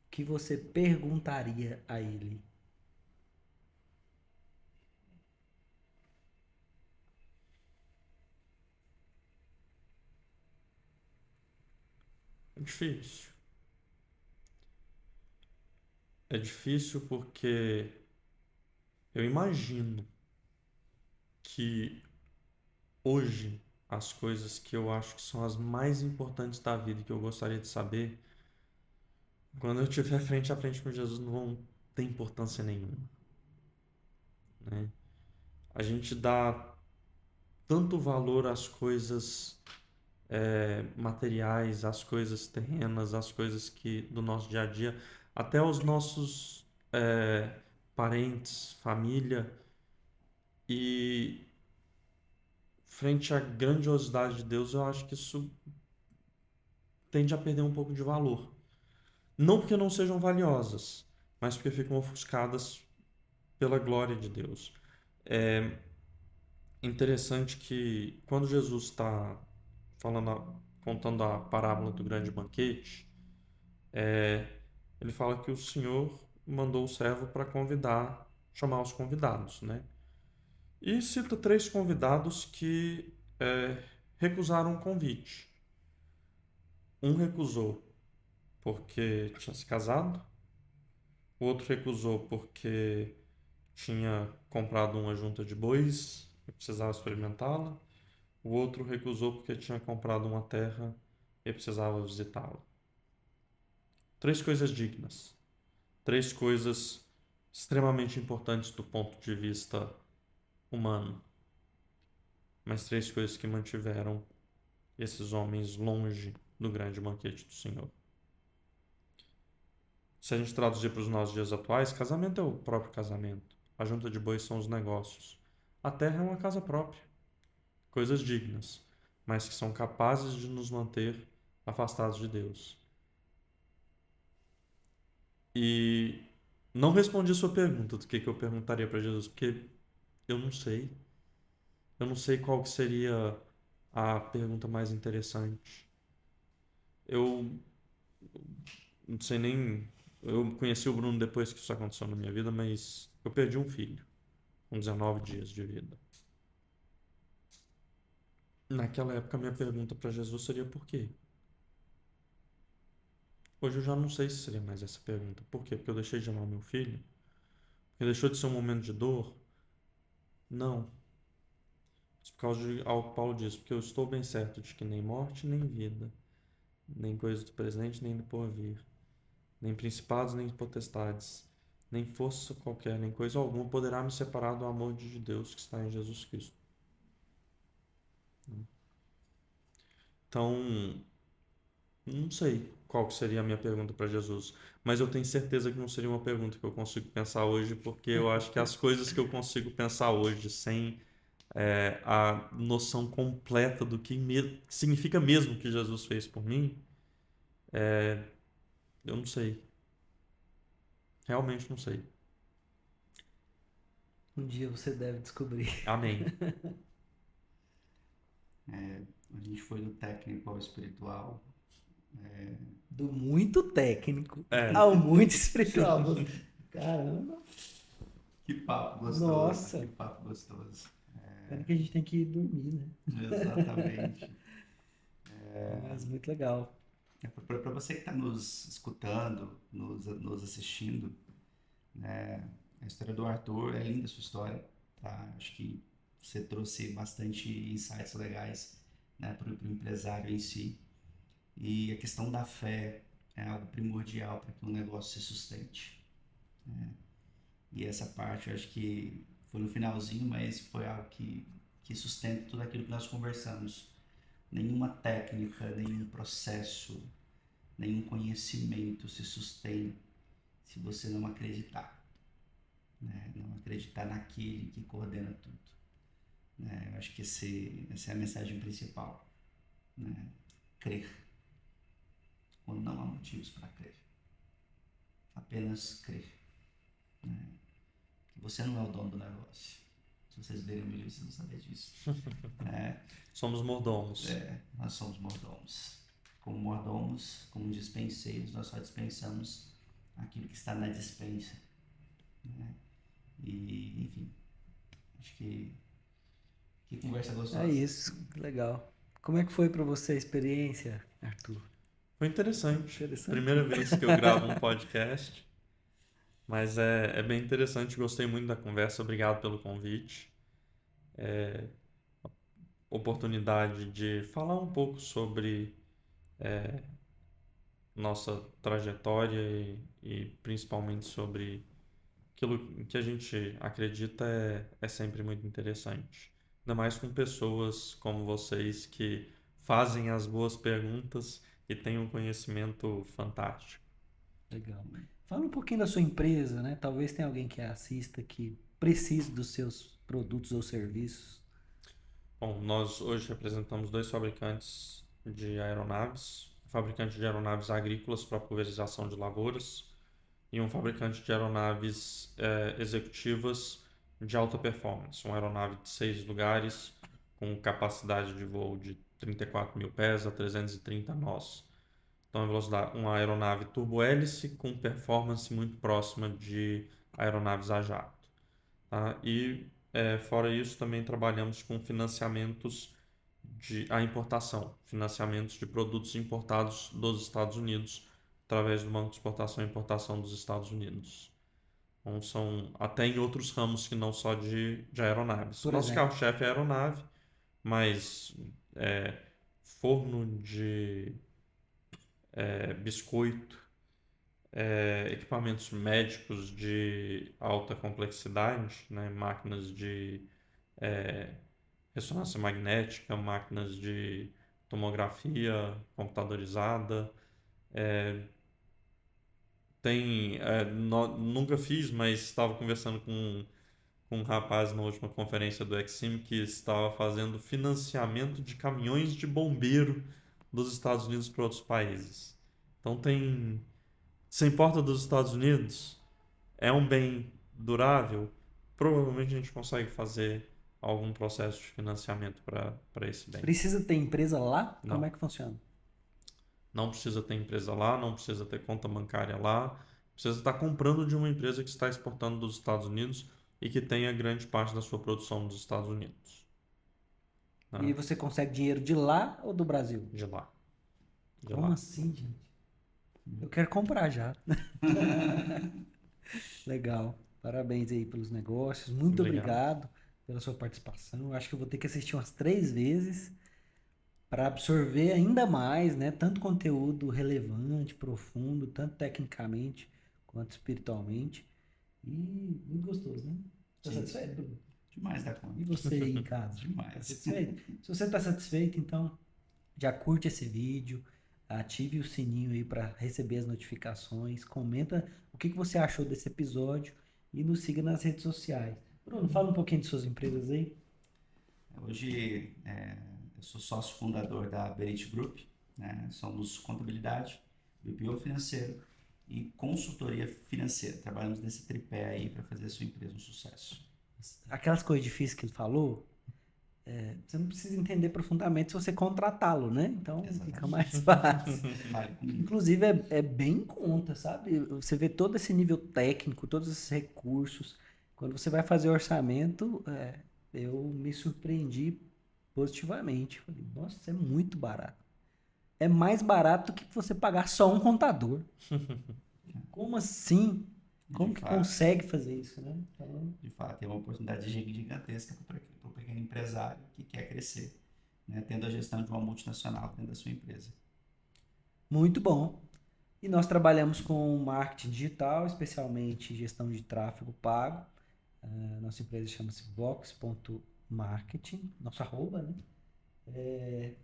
O que você perguntaria a ele? É difícil. É difícil porque eu imagino que hoje as coisas que eu acho que são as mais importantes da vida e que eu gostaria de saber, quando eu estiver frente a frente com Jesus, não vão ter importância nenhuma, né? A gente dá tanto valor às coisas materiais, às coisas terrenas, às coisas que do nosso dia a dia, até os nossos parentes, família, e frente à grandiosidade de Deus, eu acho que isso tende a perder um pouco de valor. Não porque não sejam valiosas, mas porque ficam ofuscadas pela glória de Deus. É interessante que quando Jesus está contando a parábola do grande banquete, ele fala que o Senhor mandou o servo para chamar os convidados, né? E cita 3 convidados que recusaram o convite. Um recusou porque tinha se casado, o outro recusou porque tinha comprado uma junta de bois e precisava experimentá-la, o outro recusou porque tinha comprado uma terra e precisava visitá-la. 3 coisas dignas, 3 coisas extremamente importantes do ponto de vista humano, mas 3 coisas que mantiveram esses homens longe do grande banquete do Senhor. Se a gente traduzir para os nossos dias atuais, casamento é o próprio casamento. A junta de bois são os negócios. A terra é uma casa própria. Coisas dignas, mas que são capazes de nos manter afastados de Deus. E não respondi a sua pergunta do que eu perguntaria para Jesus, porque eu não sei. Eu não sei qual que seria a pergunta mais interessante. Eu não sei nem. Eu conheci o Bruno depois que isso aconteceu na minha vida, mas eu perdi um filho com 19 dias de vida. Naquela época, a minha pergunta para Jesus seria por quê? Hoje eu já não sei se seria mais essa pergunta. Por quê? Porque eu deixei de amar meu filho? Porque deixou de ser um momento de dor? Não. Isso por causa de algo que Paulo diz. Porque eu estou bem certo de que nem morte, nem vida, nem coisa do presente, nem do porvir, nem principados, nem potestades, nem força qualquer, nem coisa alguma poderá me separar do amor de Deus que está em Jesus Cristo. Então, não sei qual que seria a minha pergunta para Jesus, mas eu tenho certeza que não seria uma pergunta que eu consigo pensar hoje, porque eu acho que as coisas que eu consigo pensar hoje sem a noção completa do que significa mesmo que Jesus fez por mim, eu não sei. Realmente não sei. Um dia você deve descobrir. Amém. A gente foi do técnico ao espiritual. Do muito técnico É. ao muito espiritual. Caramba. Que papo gostoso. Nossa. Que papo gostoso. Pena que a gente tem que ir dormir, né? Exatamente. Mas muito legal. Para você que está nos escutando, nos assistindo, né, a história do Arthur é linda, a sua história, tá? Acho que você trouxe bastante insights legais, né, para o empresário em si. E a questão da fé é algo primordial para que um negócio se sustente. E essa parte eu acho que foi no finalzinho, mas foi algo que sustenta tudo aquilo que nós conversamos. Nenhuma técnica, nenhum processo, nenhum conhecimento se sustém se você não acreditar, né? Não acreditar naquele que coordena tudo, né? Eu acho que essa é a mensagem principal, né? Crer, quando não há motivos para crer. Apenas crer, né? Que você não é o dono do negócio. Se vocês lerem o meu livro, vocês vão saber disso. Somos mordomos. Nós somos mordomos. Como mordomos, como dispenseiros, nós só dispensamos aquilo que está na dispensa, né? E, enfim, acho que conversa gostosa. É isso, legal. Como é que foi para você a experiência, Arthur? Foi interessante. Interessante. Primeira vez que eu gravo um podcast. Mas é bem interessante, gostei muito da conversa, obrigado pelo convite. Oportunidade de falar um pouco sobre nossa trajetória e principalmente sobre aquilo que a gente acredita é sempre muito interessante. Ainda mais com pessoas como vocês que fazem as boas perguntas e têm um conhecimento fantástico. Legal. Fala um pouquinho da sua empresa, né? Talvez tenha alguém que assista que precise dos seus produtos ou serviços. Bom, nós hoje representamos 2 fabricantes de aeronaves, um fabricante de aeronaves agrícolas para pulverização de lavouras e um fabricante de aeronaves executivas de alta performance, uma aeronave de 6 lugares com capacidade de voo de 34 mil pés a 330 nós. Então, uma aeronave turbo-hélice com performance muito próxima de aeronaves a jato. Tá? E, fora isso, também trabalhamos com financiamentos à importação, financiamentos de produtos importados dos Estados Unidos, através do Banco de Exportação e Importação dos Estados Unidos. Então, são até em outros ramos que não só de aeronaves. Por Nosso exemplo? carro-chefe é aeronave, mas forno de biscoito, equipamentos médicos de alta complexidade, né? Máquinas de ressonância magnética, máquinas de tomografia computadorizada. Nunca fiz, mas estava conversando com um rapaz na última conferência do Exim que estava fazendo financiamento de caminhões de bombeiro dos Estados Unidos para outros países. Então se importa dos Estados Unidos, é um bem durável, provavelmente a gente consegue fazer algum processo de financiamento para esse bem. Precisa ter empresa lá? Não. Como é que funciona? Não precisa ter empresa lá, não precisa ter conta bancária lá, precisa estar comprando de uma empresa que está exportando dos Estados Unidos e que tenha grande parte da sua produção nos Estados Unidos. Né? E você consegue dinheiro de lá ou do Brasil? De lá. De Como lá. assim, gente? Eu quero comprar já. Legal. Parabéns aí pelos negócios. Muito Obrigado. obrigado pela sua participação. Eu acho que eu vou ter que assistir umas 3 vezes para absorver ainda mais, né? Tanto conteúdo relevante, profundo, tanto tecnicamente quanto espiritualmente. E muito gostoso, né? Tá Sim, satisfeito, Bruno? demais da conta. E você aí em casa? Tá Demais. satisfeito? Se você está satisfeito, então já curte esse vídeo, ative o sininho aí para receber as notificações, comenta o que você achou desse episódio e nos siga nas redes sociais. Bruno, fala um pouquinho de suas empresas aí. Hoje eu sou sócio fundador da Berit Group, né? Somos contabilidade, BPO financeiro e consultoria financeira. Trabalhamos nesse tripé aí para fazer a sua empresa um sucesso. Aquelas coisas difíceis que ele falou, você não precisa entender profundamente se você contratá-lo, né? Então Exatamente. fica mais fácil. Fale comigo. Inclusive é bem em conta, sabe? Você vê todo esse nível técnico, todos esses recursos. Quando você vai fazer orçamento, eu me surpreendi positivamente. Falei, nossa, isso é muito barato. É mais barato do que você pagar só um contador. Como assim? Como que consegue fazer isso, né? Então, De fato, é uma oportunidade gigantesca para o pequeno empresário que quer crescer, né? Tendo a gestão de uma multinacional dentro da sua empresa. muito bom. E nós trabalhamos com marketing digital, especialmente gestão de tráfego pago. Nossa empresa chama-se vox.marketing, nosso arroba, né?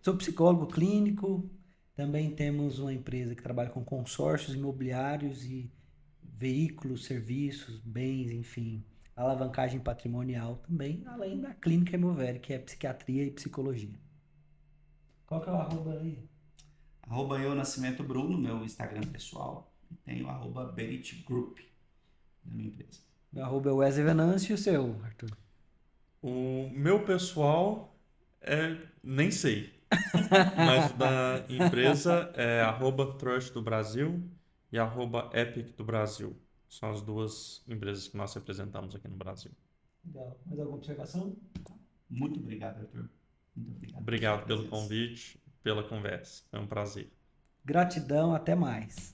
Sou psicólogo clínico, também temos uma empresa que trabalha com consórcios imobiliários e veículos, serviços, bens, enfim, alavancagem patrimonial também, além da clínica Imovere, que é psiquiatria e psicologia. Qual que é o arroba aí? Arroba eu Nascimento Bruno, meu Instagram pessoal, e tenho arroba Berit Group da minha empresa. Meu arroba é Wesley Venâncio e o seu, Arthur? O meu pessoal nem sei, mas da empresa é @Trust do Brasil e @Epic do Brasil. São as duas empresas que nós representamos aqui no Brasil. Legal. Mais alguma observação? Muito obrigado, Arthur. Muito obrigado. Obrigado pela pelo presença. convite, pela conversa. Foi um prazer. Gratidão, até mais.